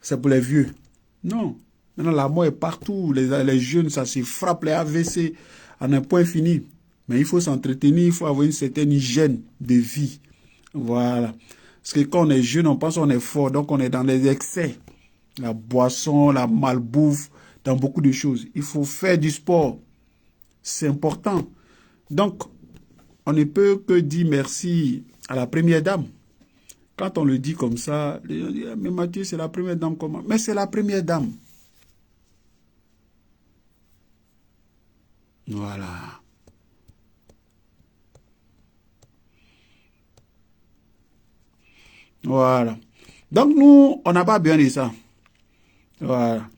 c'est pour les vieux. Non. Maintenant, la mort est partout. Les jeunes, ça se frappe, les AVC, en un point fini. Mais il faut s'entretenir, il faut avoir une certaine hygiène de vie. Voilà. Parce que quand on est jeune, on pense qu'on est fort. Donc, on est dans les excès. La boisson, la malbouffe, dans beaucoup de choses. Il faut faire du sport. C'est important. Donc, on ne peut que dire merci à la première dame. Quand on le dit comme ça, les gens disent, mais Mathieu, c'est la première dame comment? Mais c'est la première dame. Voilà. Voilà. Donc nous, on n'a pas besoin de ça. Voilà.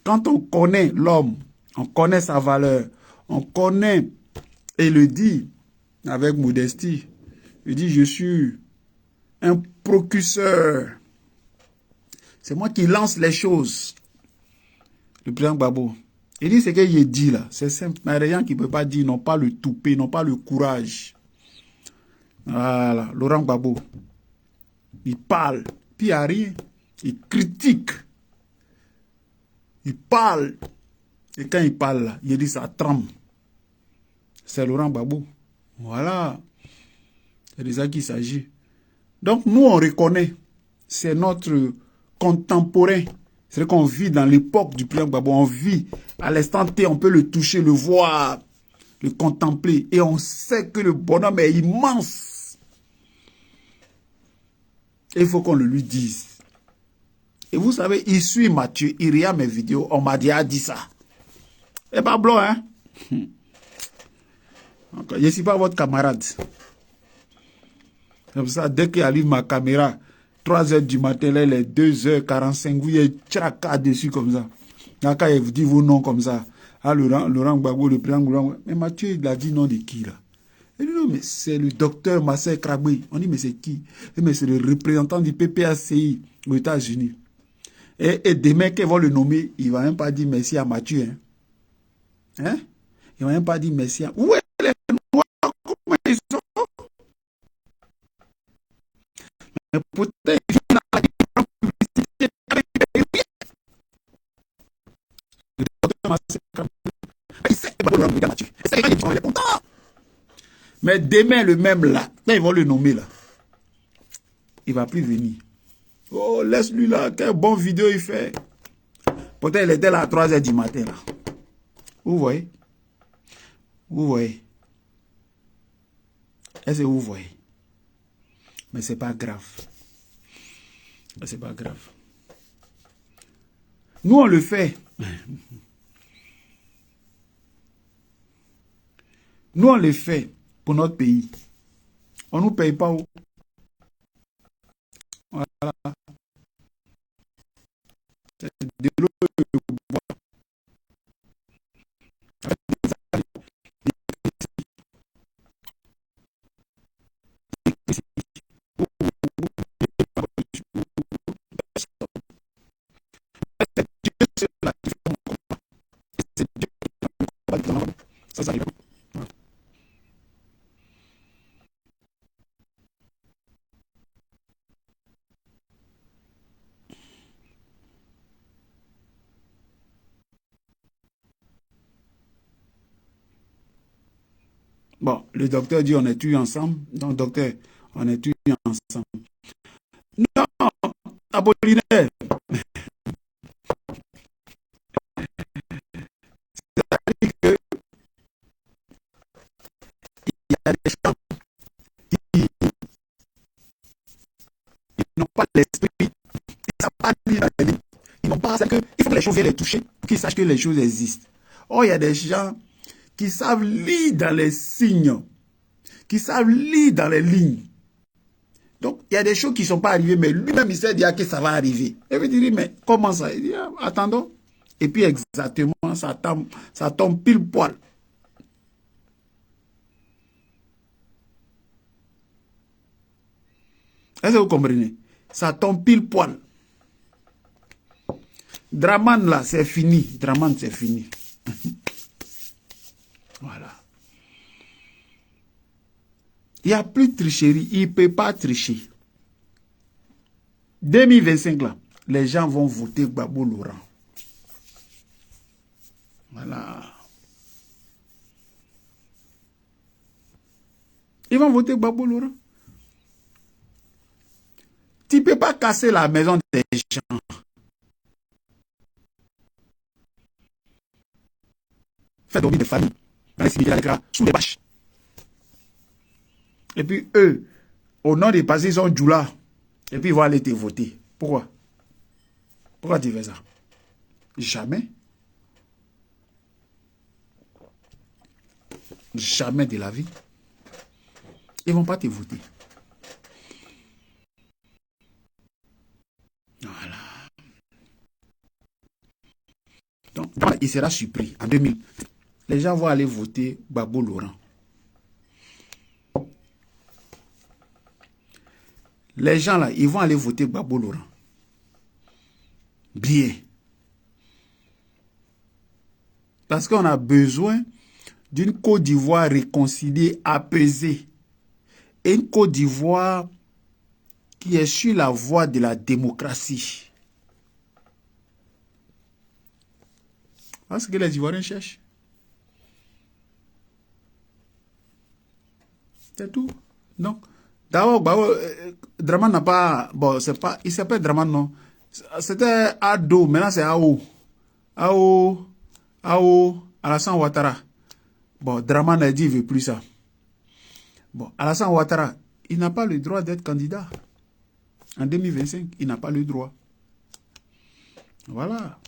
Quand on connaît l'homme, on connaît sa valeur, on connaît et le dit avec modestie. Il dit, je suis un procureur. C'est moi qui lance les choses. Le président Gbagbo. Il dit ce que j'ai dit là. C'est simple. Mais les gens qui ne peuvent pas dire, n'ont pas le toupet, n'ont pas le courage. Voilà. Laurent Gbagbo. Il parle. Puis il n'y a rien. Il critique. Il parle. Et quand il parle là, il dit ça tremble. C'est Laurent Gbagbo. Voilà. C'est de ça qu'il s'agit. Donc nous on reconnaît. C'est notre contemporain. C'est qu'on vit dans l'époque du président Gbagbo. On vit à l'instant T, on peut le toucher, le voir, le contempler. Et on sait que le bonhomme est immense. Et il faut qu'on le lui dise. Et vous savez, il suit Mathieu, il regarde mes vidéos. On m'a déjà dit ça. Et pas blanc, hein? Je ne suis pas votre camarade. Comme ça, dès qu'il allume ma caméra, 3h du matin, là, il est 2h45, vous avez tracas dessus comme ça. Là, quand il vous dit vos noms comme ça, ah, Laurent Gbagbo, le président Gbagbo. Mais Mathieu, il a dit nom de qui, là? Il dit non, mais c'est le docteur Marcel Krabwe. On dit, mais c'est qui? Mais c'est le représentant du PPACI aux États-Unis. Et demain, qu'ils vont le nommer, il ne va même pas dire merci à Mathieu. Hein? Hein? Il ne va même pas dire merci à... Où est les Noirs? Comment ils sont? Mais pourtant, il vient à la publicité avec rien. Le docteur Marcel Krabwe. Il sait que Mathieu. Il est content. Mais demain, le même là, quand ils vont le nommer là, il ne va plus venir. Oh, laisse-lui là, quelle bonne vidéo il fait. Pourtant, il était là à 3h du matin là. Vous voyez? Vous voyez? Est-ce que vous voyez? Mais c'est pas grave. C'est pas grave. Nous, on le fait. Nous, on le fait pour notre pays. On ne nous paye pas. Voilà. C'est de l'eau de bois. Ça arrive. Bon, le docteur dit on est tous ensemble. Donc, docteur, on est tous ensemble. Non, Apollinaire. C'est-à-dire que il y a des gens qui n'ont pas l'esprit, ils ne savent pas lire dans les livres. Ils n'ont pas ça que il faut que les choses viennent les toucher pour qu'ils sachent que les choses existent. Or, il y a des gens qui savent lire dans les signes, qui savent lire dans les lignes. Donc, il y a des choses qui ne sont pas arrivées, mais lui-même, il sait dire que ça va arriver. Et puis, il dit, mais comment ça? Il dit, ah, attendons. Et puis, exactement, ça tombe pile poil. Est-ce que vous comprenez? Ça tombe pile poil. Draman, là, c'est fini. Draman, c'est fini. Voilà. Il n'y a plus de tricherie. Il ne peut pas tricher. 2025, là, les gens vont voter Gbagbo Laurent. Voilà. Ils vont voter Gbagbo Laurent. Tu ne peux pas casser la maison des gens. Faire dormir des familles dans les cimetières, sous les bâches. Et puis eux, au nom des passés, ils sont djoula. Et puis ils vont aller te voter. Pourquoi? Pourquoi tu fais ça? Jamais. Jamais de la vie. Ils ne vont pas te voter. Voilà. Donc, il sera surpris. En 2000, les gens vont aller voter Gbagbo Laurent. Les gens là, ils vont aller voter Gbagbo Laurent. Bien. Parce qu'on a besoin d'une Côte d'Ivoire réconciliée, apaisée. Et une Côte d'Ivoire qui est sur la voie de la démocratie. Voilà ce que les Ivoiriens cherchent. C'est tout. Donc, d'abord, Draman n'a pas... Bon, c'est pas... Il s'appelle Draman, non. C'était Ado, maintenant c'est AO. AO, Alassane Ouattara. Bon, Draman a dit qu'il ne veut plus ça. Bon, Alassane Ouattara, il n'a pas le droit d'être candidat. En 2025, il n'a pas le droit. Voilà.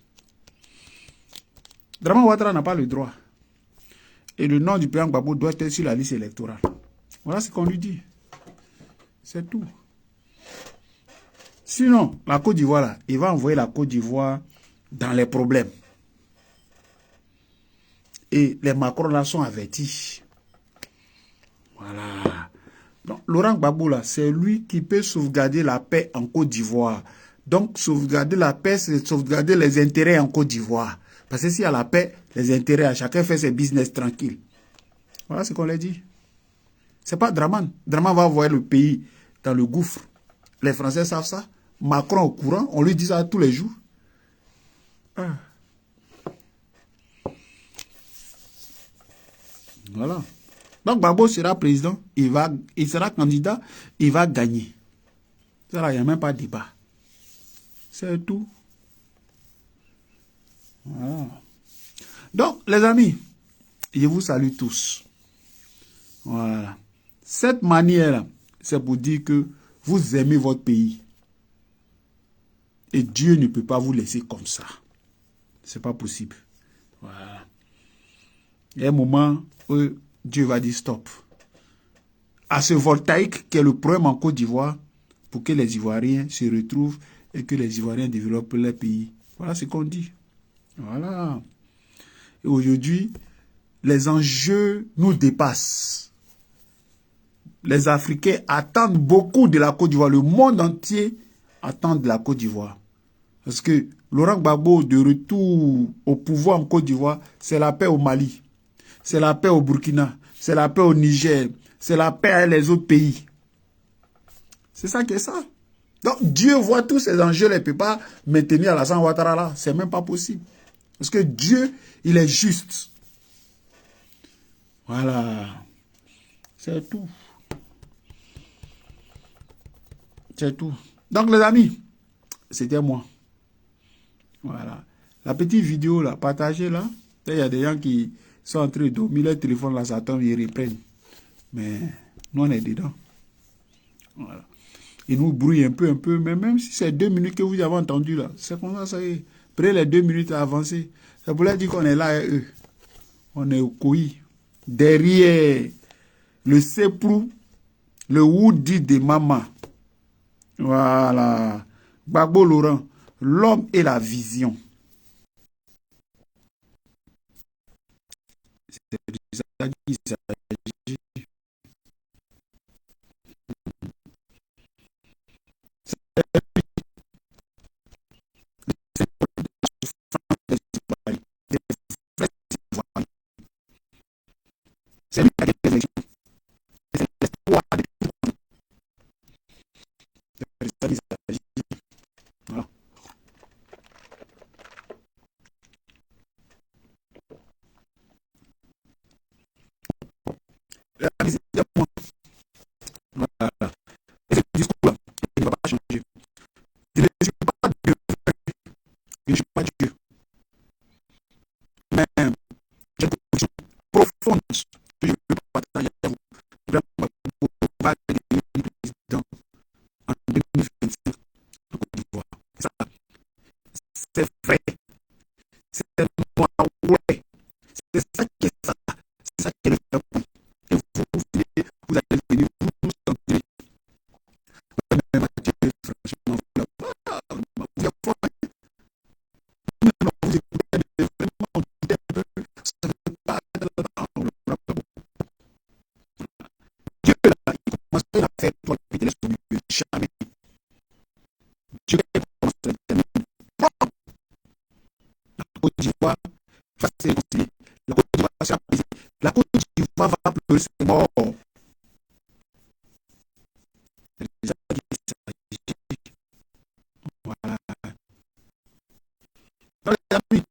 Draman Ouattara n'a pas le droit. Et le nom du président Gbagbo doit être sur la liste électorale. Voilà ce qu'on lui dit. C'est tout. Sinon, la Côte d'Ivoire, là, il va envoyer la Côte d'Ivoire dans les problèmes. Et les Macron là sont avertis. Voilà. Donc, Laurent Gbagbo là, c'est lui qui peut sauvegarder la paix en Côte d'Ivoire. Donc, sauvegarder la paix, c'est sauvegarder les intérêts en Côte d'Ivoire. Parce que s'il y a la paix, les intérêts, à chacun fait ses business tranquilles. Voilà ce qu'on l'a dit. C'est pas Draman. Draman va envoyer le pays dans le gouffre. Les Français savent ça. Macron au courant, on lui dit ça tous les jours. Ah. Voilà. Donc Gbagbo sera président, il sera candidat, il va gagner. Ça là, il n'y a même pas de débat. C'est tout. Voilà. Donc, les amis, je vous salue tous. Voilà. Cette manière-là, c'est pour dire que vous aimez votre pays. Et Dieu ne peut pas vous laisser comme ça. C'est pas possible. Voilà. Il y a un moment où Dieu va dire stop. À ce voltaïque qui est le problème en Côte d'Ivoire, pour que les Ivoiriens se retrouvent et que les Ivoiriens développent leur pays. Voilà ce qu'on dit. Voilà. Et aujourd'hui, les enjeux nous dépassent. Les Africains attendent beaucoup de la Côte d'Ivoire. Le monde entier attend de la Côte d'Ivoire. Parce que Laurent Gbagbo, de retour au pouvoir en Côte d'Ivoire, c'est la paix au Mali. C'est la paix au Burkina. C'est la paix au Niger. C'est la paix avec les autres pays. C'est ça qui est ça. Donc Dieu voit tous ces enjeux, il ne peut pas maintenir Alassane Ouattara là. C'est même pas possible. Parce que Dieu, il est juste. Voilà. C'est tout. C'est tout. Donc les amis, c'était moi. Voilà. La petite vidéo là, partagez là. Il y a des gens qui sont en train de dormir, leur téléphone là, ça tombe, ils reprennent. Mais nous on est dedans. Voilà. Ils nous brouillent un peu, mais même si c'est 2 minutes que vous avez entendu là, c'est comme ça y est. Prenez les 2 minutes à avancer. Ça voulait dire qu'on est là et eux. On est au Koui. Derrière le Seprou, le Woody de Mama. Voilà. Gbagbo Laurent, l'homme et la vision. C'est ça qu'il s'agit. C'est lui qui a gagné les élections. C'est l'espoir de tout le monde. C'est ça qu'il s'agit. Voilà. La visite de moi. Voilà. Et ce discours-là, il ne va pas changer. Je ne suis pas Dieu. Je ne suis pas Dieu. Mais j'ai une position profonde que je peux partager avec vous. Vraiment, pour pas devenir président en 2025 en Côte d'Ivoire. Ça, c'est vrai. C'est moi, ouais. C'est ça qui est ça. C'est ça qui est le fait. Et vous allez venir vous sentir. Même Mathieu, franchement, vous avez foi. Non, vous écoutez vraiment, vous écoutez un peu. Ça ne veut pas Dieu, là, il commence à faire toi le péter sur lui. Jamais. Dieu commence à faire la Côte d'Ivoire va se réconcilier. La Côte d'Ivoire va s'apaiser. La Côte d'Ivoire va pleurer ses morts. Voilà. Donc, les amis,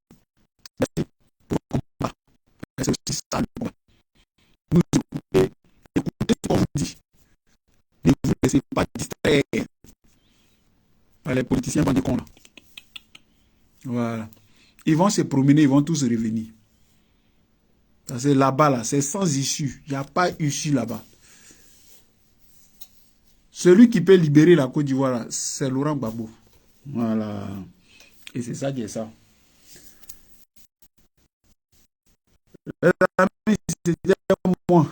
merci pour le combat. C'est aussi ça le combat. Nous écoutez, écoutez ce qu'on vous dit. Ne vous laissez pas distraire par les politiciens bandits cons là. Voilà. Ils vont se promener, ils vont tous revenir. C'est là-bas, là, c'est sans issue. Il n'y a pas issue là-bas. Celui qui peut libérer la Côte d'Ivoire, c'est Laurent Gbagbo. Voilà. Et c'est ça qui est ça. Les amis, c'était moi.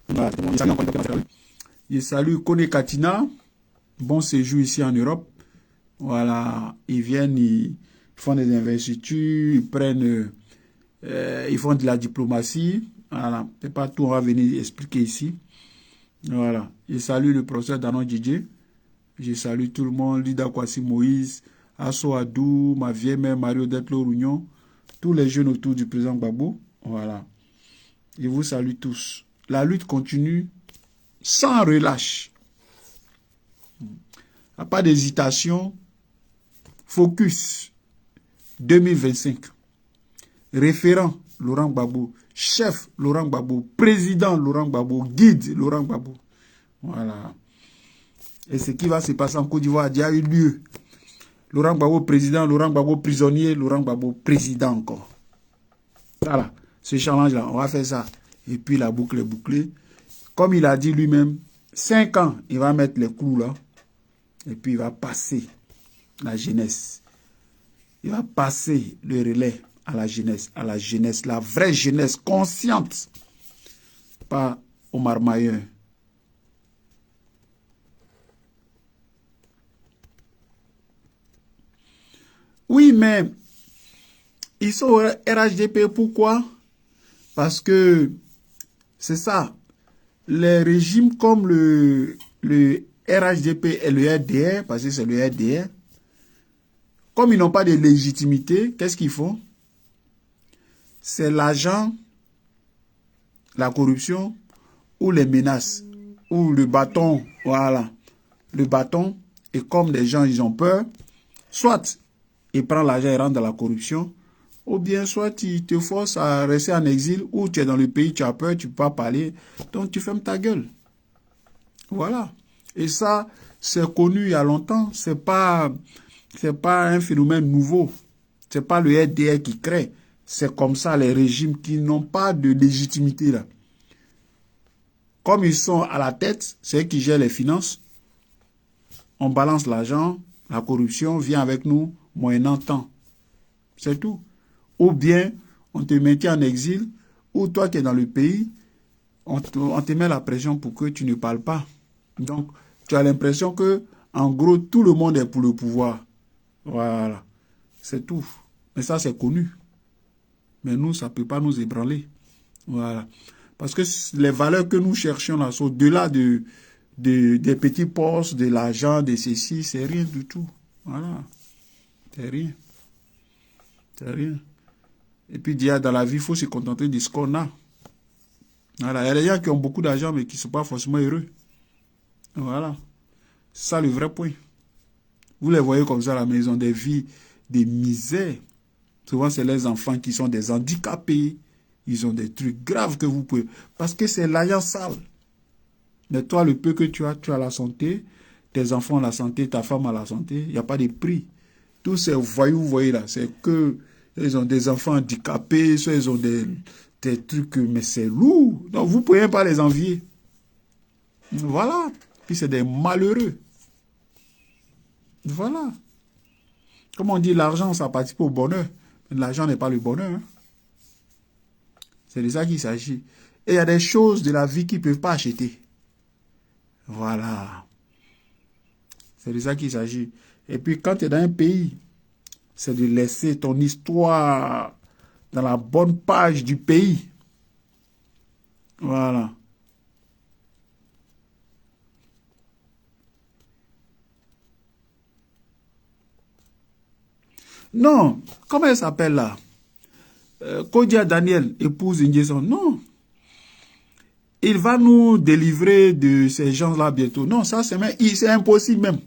Voilà. Je salue Kone Katina. Bon séjour ici en Europe. Voilà. Ils viennent, ils font des investitures, ils prennent, ils font de la diplomatie. Voilà. C'est pas tout, on va venir expliquer ici. Voilà. Je salue le professeur Danon Didier. Je salue tout le monde. Lida Kwasi Moïse, Asso Adou, ma vieille mère Mario Detlo Rougnon, tous les jeunes autour du président Gbagbo. Voilà. Je vous salue tous. La lutte continue sans relâche. Pas d'hésitation. Focus 2025. Référent Laurent Gbagbo. Chef Laurent Gbagbo. Président Laurent Gbagbo. Guide Laurent Gbagbo. Voilà. Et ce qui va se passer en Côte d'Ivoire a déjà eu lieu. Laurent Gbagbo président, Laurent Gbagbo prisonnier, Laurent Gbagbo président encore. Voilà. Ce challenge-là, on va faire ça. Et puis la boucle est bouclée. Comme il a dit lui-même, 5 ans, il va mettre les clous là. Et puis il va passer la jeunesse. Il va passer le relais à la jeunesse, la vraie jeunesse consciente. Pas au marmailleur. Oui, mais ils sont au RHDP, pourquoi? Parce que c'est ça. Les régimes comme le RHDP et le RDR, parce que c'est le RDR, comme ils n'ont pas de légitimité, qu'est-ce qu'ils font? C'est l'argent, la corruption, ou les menaces, ou le bâton, voilà. Le bâton, et comme les gens, ils ont peur, soit ils prennent l'argent et rentrent dans la corruption, ou bien soit ils te forcent à rester en exil, ou tu es dans le pays, tu as peur, tu ne peux pas parler, donc tu fermes ta gueule. Voilà. Et ça, c'est connu il y a longtemps, c'est pas un phénomène nouveau. C'est pas le RDR qui crée. C'est comme ça les régimes qui n'ont pas de légitimité là. Comme ils sont à la tête, c'est eux qui gèrent les finances. On balance l'argent, la corruption vient avec nous moyennant temps. C'est tout. Ou bien on te maintient en exil, ou toi qui es dans le pays, on te met la pression pour que tu ne parles pas. Donc, tu as l'impression que, en gros, tout le monde est pour le pouvoir. Voilà. C'est tout. Mais ça, c'est connu. Mais nous, ça ne peut pas nous ébranler. Voilà. Parce que les valeurs que nous cherchons là sont au-delà des petits postes, de l'argent, de ceci, c'est rien du tout. Voilà. C'est rien. C'est rien. Et puis, dans la vie, il faut se contenter de ce qu'on a. Voilà. Il y a des gens qui ont beaucoup d'argent, mais qui ne sont pas forcément heureux. Voilà. C'est ça le vrai point. Vous les voyez comme ça à la maison, des vies de misère. Souvent, c'est les enfants qui sont des handicapés. Ils ont des trucs graves que vous pouvez... Parce que c'est l'argent sale. Mais toi, le peu que tu as la santé. Tes enfants ont la santé, ta femme a la santé. Il n'y a pas de prix. Tous ces voyous, vous voyez là, c'est que... Ils ont des enfants handicapés, soit ils ont des trucs... Mais c'est lourd. Donc, vous ne pouvez pas les envier. Voilà. Puis c'est des malheureux. Voilà. Comme on dit, l'argent, ça participe au bonheur. Mais l'argent n'est pas le bonheur. Hein. C'est de ça qu'il s'agit. Et il y a des choses de la vie qu'ils ne peuvent pas acheter. Voilà. C'est de ça qu'il s'agit. Et puis, quand tu es dans un pays, c'est de laisser ton histoire dans la bonne page du pays. Voilà. Non, comment elle s'appelle là? Kodia Daniel, épouse Ingéson. Non. Il va nous délivrer de ces gens-là bientôt. Non, ça c'est impossible même.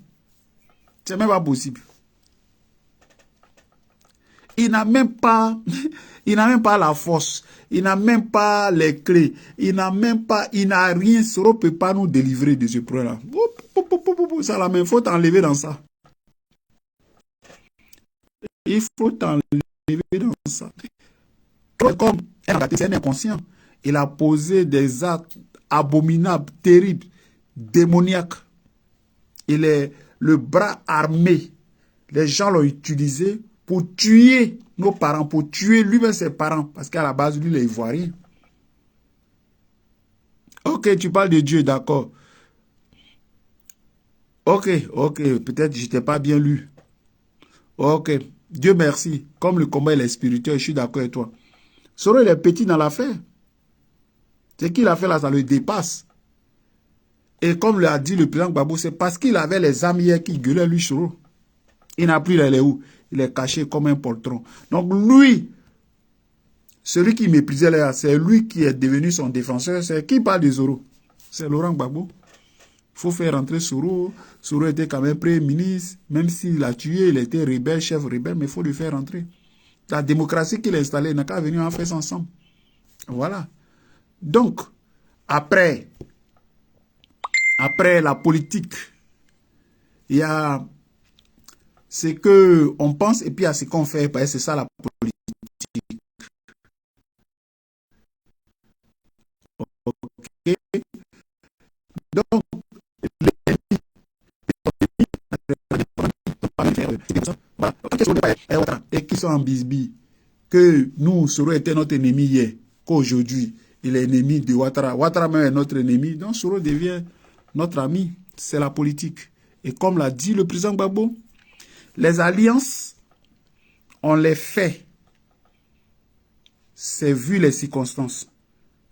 C'est même pas possible. Il n'a même pas la force. Il n'a même pas les clés. Il n'a rien. Soro ne peut pas nous délivrer de ce problème-là. Ça la même faute enlever dans ça. Il faut t'enlever dans ça. Comme c'est un inconscient. Il a posé des actes abominables, terribles, démoniaques. Il est le bras armé. Les gens l'ont utilisé pour tuer nos parents, pour tuer lui-même ses parents. Parce qu'à la base, lui, il est ivoirien. Ok, tu parles de Dieu, d'accord. Ok, peut-être je t'ai pas bien lu. Ok, Dieu merci. Comme le combat est spirituel, je suis d'accord avec toi. Soro, il est petit dans l'affaire. Ce qu'il a fait là, ça le dépasse. Et comme l'a dit le président Gbagbo, c'est parce qu'il avait les amis hier qui gueulaient lui, Soro. Il n'a plus les où. Il est caché comme un poltron. Donc lui, celui qui méprisait là, c'est lui qui est devenu son défenseur. C'est qui parle de Soro? C'est Laurent Gbagbo. Il faut faire rentrer Soro. Soro était quand même premier ministre. Même s'il l'a tué, il était rebelle, chef rebelle, mais il faut le faire rentrer. La démocratie qu'il a installée, il n'a qu'à venir en faire ça ensemble. Voilà. Donc, après la politique, il y a ce qu'on pense et puis il y a ce qu'on fait. C'est ça la politique. Okay. Donc, et qui sont en bisbille, que nous, Soro était notre ennemi hier, qu'aujourd'hui, il est ennemi de Ouattara. Ouattara même est notre ennemi, donc Soro devient notre ami. C'est la politique. Et comme l'a dit le président Gbagbo, les alliances, on les fait. C'est vu les circonstances.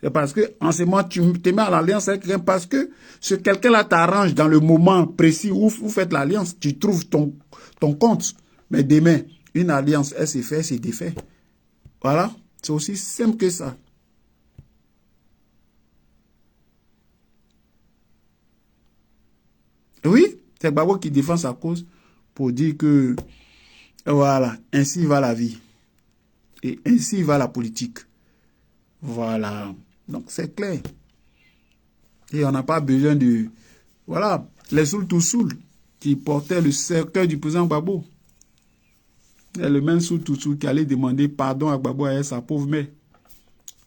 C'est parce que, en ce moment, tu te mets à l'alliance avec quelqu'un parce que ce quelqu'un-là t'arrange dans le moment précis où vous faites l'alliance. Tu trouves ton compte. Mais demain, une alliance, elle s'est faite, c'est défait. Voilà. C'est aussi simple que ça. Oui, c'est Gbagbo qui défend sa cause pour dire que, voilà, ainsi va la vie. Et ainsi va la politique. Voilà. Donc, c'est clair. Et on n'a pas besoin de... Voilà, les Soul-Toussoul qui portaient le cercueil du président Gbagbo. Et le même Soul-Toussoul qui allait demander pardon à Gbagbo et à sa pauvre mère.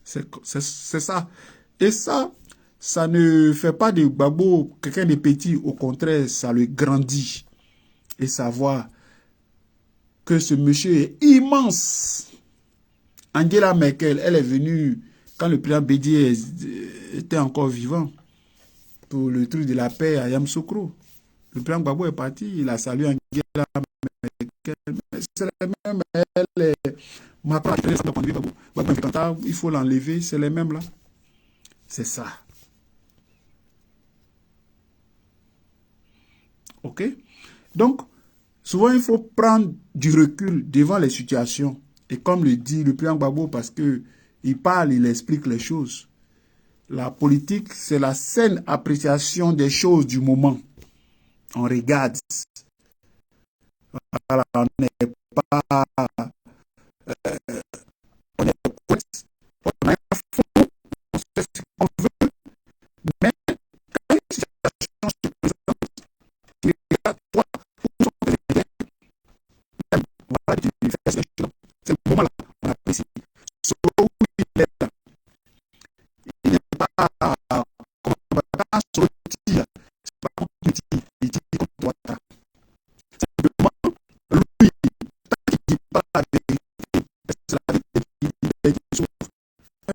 C'est ça. Et ça ne fait pas de Gbagbo quelqu'un de petit. Au contraire, ça le grandit. Et savoir que ce monsieur est immense. Angela Merkel, elle est venue quand le président Bédier était encore vivant pour le truc de la paix à Yamoussoukro. Le président Gbagbo est parti, il a salué Angela Merkel. C'est la même, elle est... Macron, il faut l'enlever, c'est les mêmes là. C'est ça. Ok? Donc, souvent, il faut prendre du recul devant les situations. Et comme le dit le président Gbagbo, parce qu'il parle, il explique les choses. La politique, c'est la saine appréciation des choses du moment. On regarde. Voilà, on n'est pas... on est correct. On a un fond, on sait ce qu'on veut. Mais quand une situation se présente, tu regardes, toi, où sont les intérêts. Voilà, tu fais ces choses. C'est le moment-là, on apprécie. Sauf où il est là. Il n'est pas comme on va pas sortir. C'est pas comme petit. Il dit comme toi. Simplement, lui, tant qu'il dit pas la vérité, c'est la vérité. Il est dit c'est la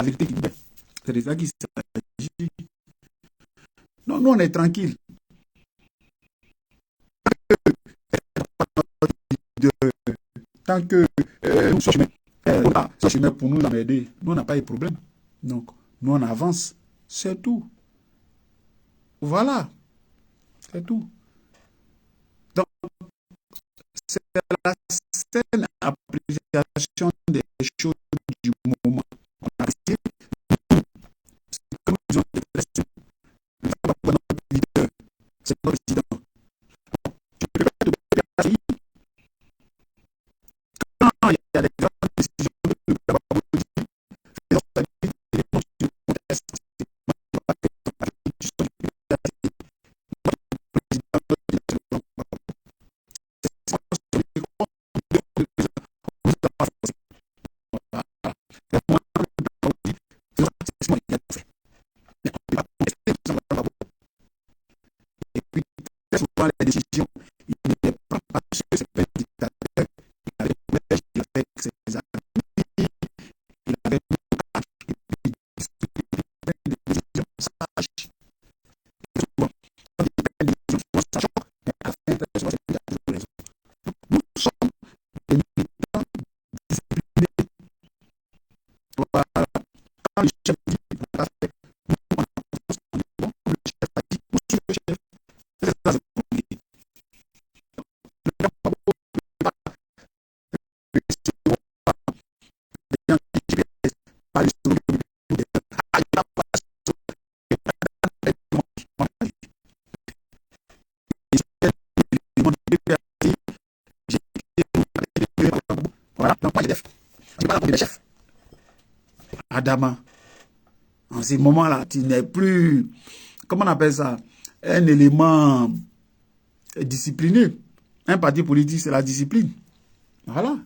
vérité qui dit. C'est de ça qu'il s'agit. Non, nous, on est tranquille. Tant que nous sommes ce chemin pour nous l'emmerder, nous, on n'a pas de problème. Donc, nous, on avance. C'est tout. Voilà, c'est tout. Donc, c'est la saine appréciation des choses du moment. On a essayé, comme ils ont dit, c'est notre président. Tu peux pas te faire quand il y a des grandes décisions de la politique, les responsabilités, les contestes, et puis très souvent les décisions, il n'était pas parce que c'est un dictateur, il avait il avait ses amis, il avait des décisions sages. Souvent, quand il prend des décisions, souvent ça choque, mais à la fin, très souvent, c'est toujours raison. Nous sommes des militants disciplinés. Voilà. Quand le chef dit, on va faire, nous, on a confiance en lui. Bon, le chef a dit, on suit le chef. C'est ça, c'est compliqué. Le chef a beaucoup de pas, les gens qui viennent, pas les solutions, ah, il a pas voilà, donc moi j'ai des chefs. Je parle des chefs. Adama, en ce moment-là, tu n'es plus, comment on appelle ça, un élément discipliné. Un parti politique, c'est la discipline. Voilà.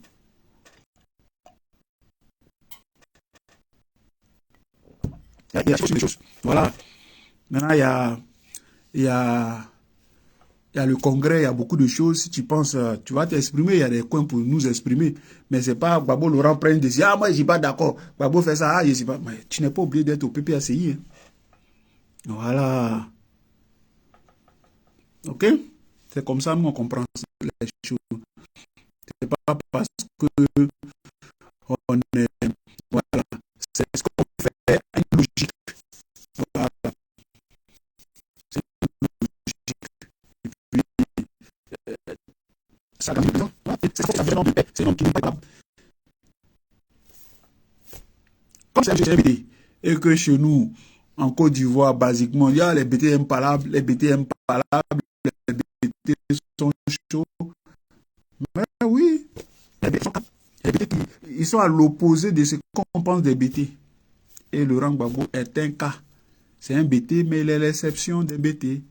Il y a des choses. Voilà. Maintenant, il y a, il y a le congrès, il y a beaucoup de choses. Si tu penses, tu vas t'exprimer, il y a des coins pour nous exprimer. Mais c'est pas Gbagbo Laurent prend une décision. Ah, moi, je ne suis pas d'accord. Gbagbo fait ça. Ah, je ne suis pas. Mais tu n'es pas obligé d'être au PPACI. Hein. Voilà. OK? C'est comme ça, nous, on comprend les choses. C'est pas parce que on est. Voilà. C'est ce qu'on fait. Une logique. Voilà. C'est une logique. Et puis, ça gagne. C'est un homme de paix. C'est un homme qui n'est pas. Comme c'est un GCBD. Et que chez nous, en Côte d'Ivoire, basiquement, il y a les BT impalables, les BT impalables, les BT sont chauds. Mais oui, les BT sont calmes. Les BT qui, ils sont à l'opposé de ce qu'on pense des BT. Et Laurent Gbagbo est un cas. C'est un BT, mais il est l'exception des BT.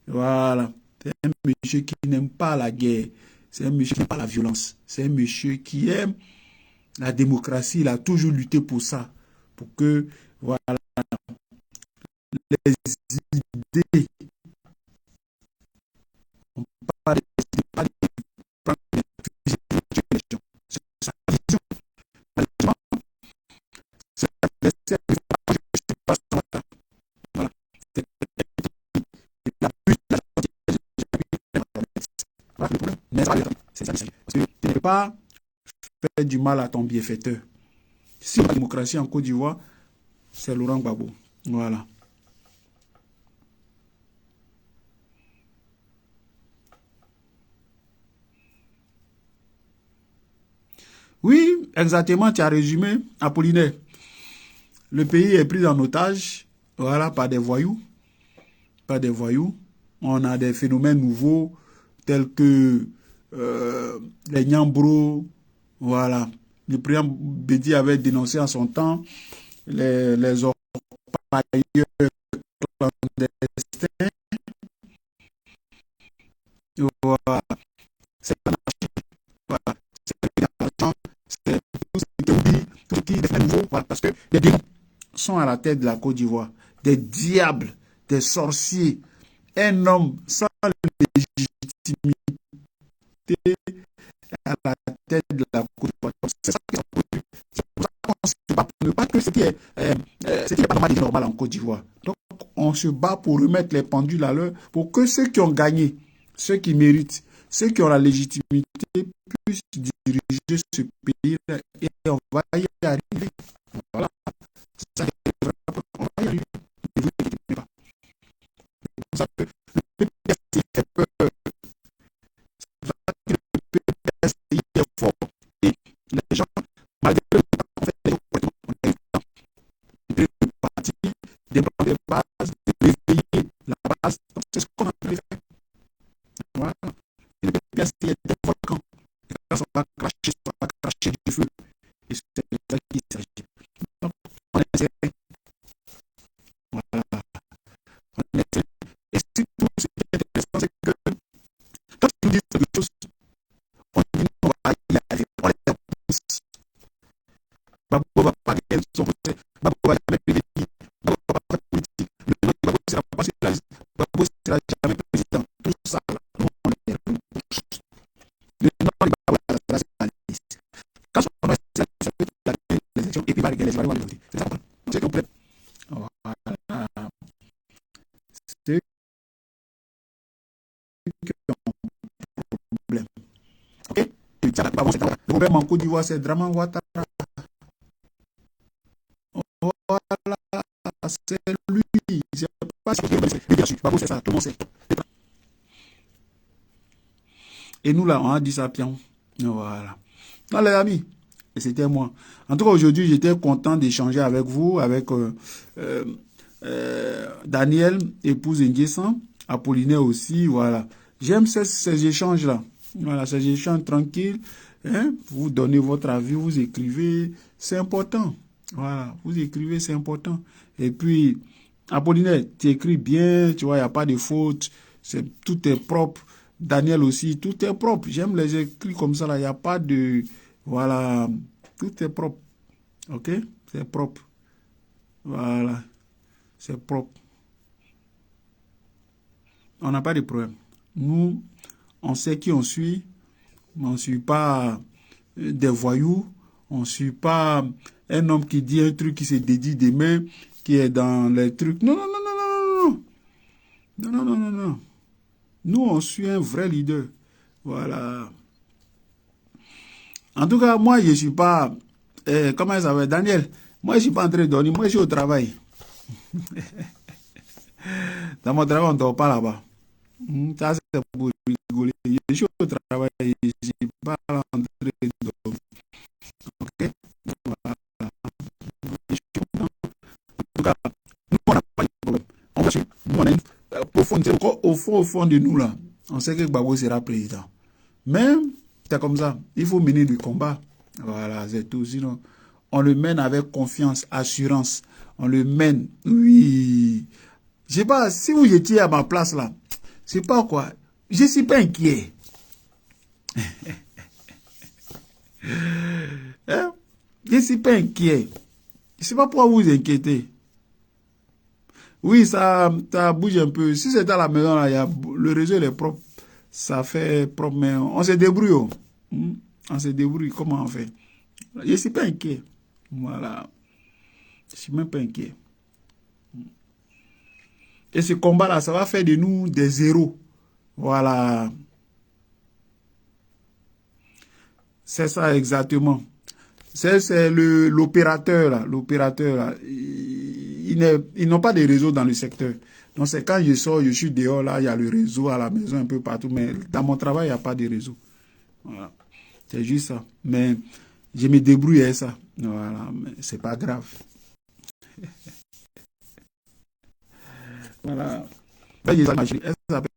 Voilà. C'est un monsieur qui n'aime pas la guerre. C'est un monsieur qui n'aime pas la violence. C'est un monsieur qui aime la démocratie. Il a toujours lutté pour ça. Pour que, voilà, les idées, on parle des pas de prendre des élections. C'est sa vision. Malheureusement, c'est laisser je sais pas ça. Voilà. C'est la but de la voilà le problème. Mais ça va c'est ça. Parce que tu ne peux pas faire du mal à ton bienfaiteur. Si la démocratie en Côte d'Ivoire, c'est Laurent Gbagbo. Voilà. Oui, exactement, tu as résumé, Apollinaire. Le pays est pris en otage, voilà, par des voyous. Par des voyous. On a des phénomènes nouveaux, tels que les Nyambro, voilà. Le président Bédi avait dénoncé en son temps les orpailleurs clandestins. Voilà. C'est voilà. C'est tout ce qui est nouveau, voilà, parce que les démons sont à la tête de la Côte d'Ivoire. Des diables, des sorciers, un homme sans légitimité à la tête de la Côte d'Ivoire. C'est ça qui est produit. C'est pour ça qu'on se bat pour ne pas que ce qui est pas normal, normal en Côte d'Ivoire. Donc, on se bat pour remettre les pendules à l'heure, pour que ceux qui ont gagné, ceux qui méritent, ceux qui ont la légitimité puissent diriger ce pays et on va y arriver. Voilà. Ça, on va y arriver. Ne vous inquiétez pas. est sérieux. Voilà. On est sérieux. Et surtout, ce qui est intéressant, c'est que quand tu nous dis quelque chose, on dit non, on les pousse. Babo va parler de son procès. Babo va jamais prévenir. Babo va parler politique. Le nom de Babo sera pas sur la liste. Babo sera jamais président. Tout ça, on est le nom de Babo sera sur la liste. Quand on a ça peut gagner les élections et puis va gagner les élections. C'est ça. C'est complet. Voilà. C'est un problème. Ok? Le problème en Côte d'Ivoire, c'est Draman Ouattara. Voilà, c'est lui. C'est pas ça. C'est ça, tout le monde sait. Et nous, là, on a dit ça, Pion. Voilà. Non, les amis, et c'était moi. En tout cas, aujourd'hui, j'étais content d'échanger avec vous, avec Daniel, épouse Nguessan, Apollinaire aussi, voilà. J'aime ces échanges-là. Voilà, ces échanges tranquilles. Hein? Vous donnez votre avis, vous écrivez, c'est important. Voilà, vous écrivez, c'est important. Et puis, Apollinaire, tu écris bien, tu vois, il n'y a pas de faute, tout est propre. Daniel aussi, tout est propre. J'aime les écrits comme ça, là, il n'y a pas de... Voilà, tout est propre. Ok? C'est propre. Voilà, c'est propre. On n'a pas de problème. Nous, on sait qui on suit. On ne suit pas des voyous. On ne suit pas un homme qui dit un truc qui se dédie demain, qui est dans les trucs. Non, non, non, non, non, non. Non, non, non, non, non. Nous, on suit un vrai leader. Voilà. En tout cas, moi, je ne suis pas... comment ça s'appelle? Daniel, moi, je ne suis pas en train de dormir. Moi, je suis au travail. Dans mon travail, on ne dort pas là-bas. Ça, c'est pour rigoler. Je suis au travail. Je ne suis pas en train de dormir. OK? Voilà. En tout cas, nous, on n'a pas de problème. On va suivre. Nous, on a au fond de nous, là, on sait que Gbagbo sera président. Mais, c'est comme ça. Il faut mener du combat. Voilà, c'est tout. Sinon, on le mène avec confiance, assurance. On le mène. Oui. Je sais pas, si vous étiez à ma place, là, c'est pas quoi. Je ne suis pas inquiet. Hein? Je ne suis pas inquiet. Je ne sais pas pourquoi vous vous inquiétez. Oui, ça bouge un peu. Si c'est à la maison, là, le réseau est propre. Ça fait propre, mais on se débrouille. Oh. On se débrouille. Comment on fait? Je ne suis pas inquiet. Voilà. Je ne suis même pas inquiet. Et ce combat-là, ça va faire de nous des héros. Voilà. C'est ça exactement. C'est l'opérateur là. L'opérateur là. Ils n'ont pas de réseau dans le secteur. Donc c'est quand je sors, je suis dehors là, il y a le réseau à la maison un peu partout. Mais dans mon travail, il n'y a pas de réseau. Voilà. C'est juste ça. Mais je me débrouille avec ça. Voilà. Mais c'est pas grave. Voilà. Elle s'appelle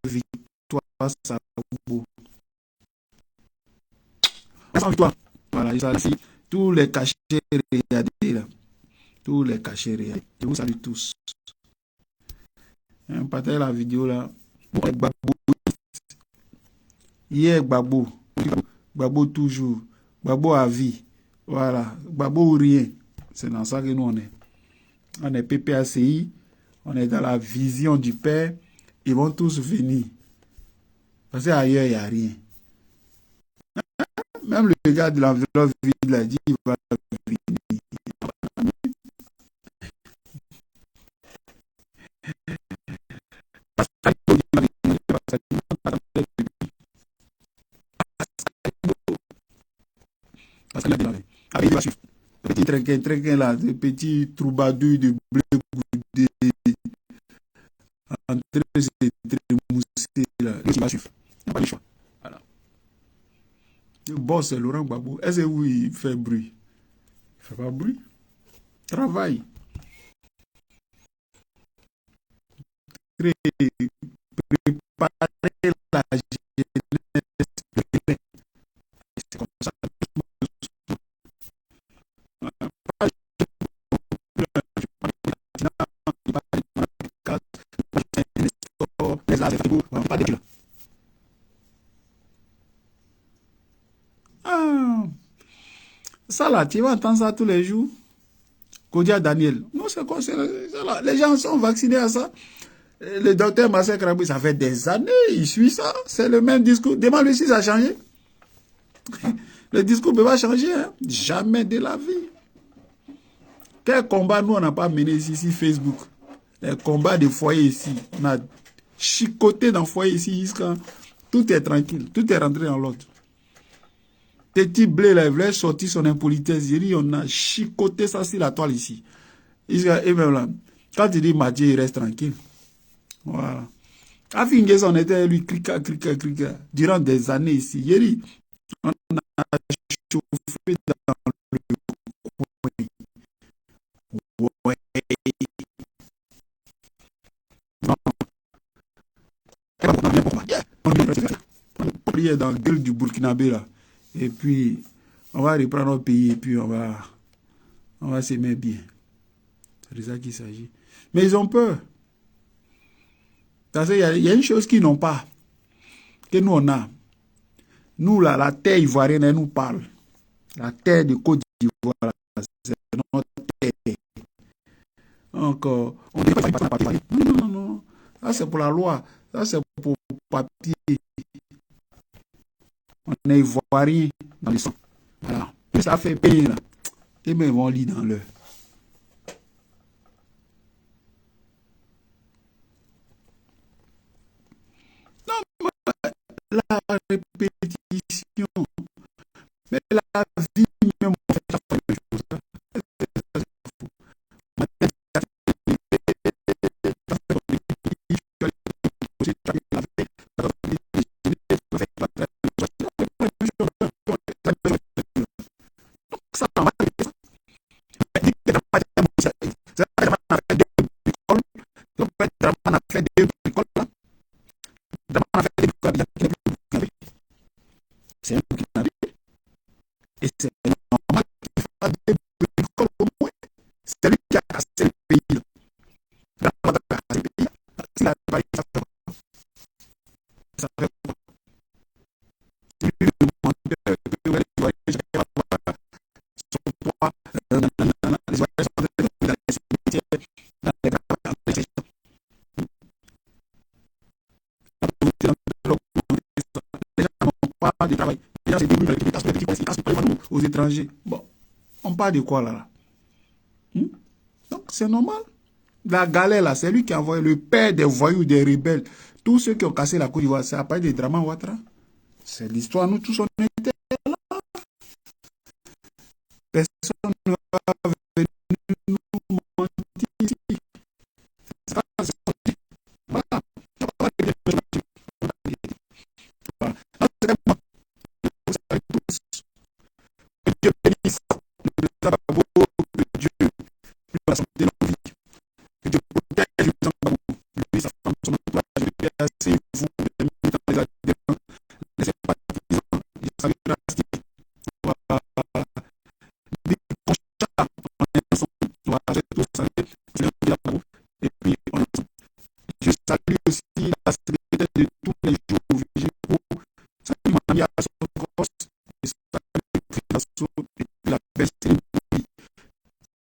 Victoire Sabo. Victoire. Voilà. Ici, tous les cachets regardez là. Tous les cachets regardez. Je vous salue tous. Partagez la vidéo là. Gbagbo. Hier, Gbagbo. Gbagbo toujours. Gbagbo à vie. Voilà. Gbagbo ou rien. C'est dans ça que nous on est. On est PPACI. On est dans la vision du Père. Ils vont tous venir. Parce qu'ailleurs, il n'y a rien. Même le gars de l'enveloppe vide l'a dit, il va venir. Parce qu'il va suivre. Petit trinquin là, des petits troubadours de blé goudé, en train de se trémousser là. Il va suivre. Il n'y a pas de choix. Voilà. Le boss, c'est Laurent Gbagbo. Est-ce que oui, il fait bruit? Il ne fait pas bruit. Travail. Préparer la jeunesse. C'est comme ça. ça là, tu vas entendre ça tous les jours. Kodia Daniel. Non, c'est quoi, là. Les gens sont vaccinés à ça. Le docteur Marcel Krabou, ça fait des années, il suit ça. C'est le même discours. Demande-lui si ça a changé. Le discours ne peut pas changer, hein? Jamais de la vie. Quel combat nous on n'a pas mené ici, Facebook? Les combats de foyer ici. On a chicoté dans le foyer ici jusqu'à... Tout est tranquille. Tout est rentré dans l'ordre. Petit blé là, il voulait sortir son impolitesse. Il dit, on a chicoté ça sur la toile ici. Et même là, quand il dit Mathieu, il reste tranquille. Voilà. À Fingues, on était lui, clica. Durant des années ici. Il dit, on a chauffé dans le coin. Ouais. Non. On est dans la gueule du Burkinabé là. Et puis, on va reprendre notre pays et puis on va s'aimer bien. C'est de ça qu'il s'agit. Mais ils ont peur. Parce qu'il y a une chose qu'ils n'ont pas, que nous on a. Nous là, la terre ivoirienne, elle nous parle. La terre de Côte d'Ivoire, c'est notre terre. Donc, on ne peut pas parler. Non. Ça c'est pour la loi. Ça c'est pour le papier. On est ivoirien dans le sang. Voilà. Et ça fait payer là. Et même ils vont lire dans l'heure. La répétition, mais la vie même, on fait la même chose. C'est un Burkinabé. Et c'est normal qu'il fasse des bricoles au moins. C'est lui qui a cassé le pays. Il n'a pas cassé le pays. S'il n'a pas cassé le pays, ça fait quoi? C'est lui le menteur que les Ivoiriens jamais avoir son poids. Les Ivoiriens sont dans les cimetières, dans les grands les gens n'ont pas de travail. Les gens se débrouillent avec les petits coins, ils cassent pas aux étrangers. Bon, on parle de quoi là? Donc c'est normal. La galère là, c'est lui qui a envoyé le père des voyous, des rebelles. Tous ceux qui ont cassé la Côte d'Ivoire, c'est à partir de Draman Ouattara. C'est l'histoire, nous tous on était là. Personne ne va venir nous mentir ici. C'est ça, c'est ça. Voilà. Voilà. Vous savez tous. Que Dieu bénisse le travaux de Dieu. Lui la santé de nos vies. Que Dieu protège le Zambabou. Lui sa femme, son entourage, lui assez vous, les adhérents, les sympathisants, les saluts drastiques. Voilà. Des conchats, on est ensemble. Voilà, j'ai tout salué. Et puis, on est ensemble. Je salue aussi la secrétaire de tous les jours, Vigile Pro. Salut, Maria Sokos. Et salut, Frida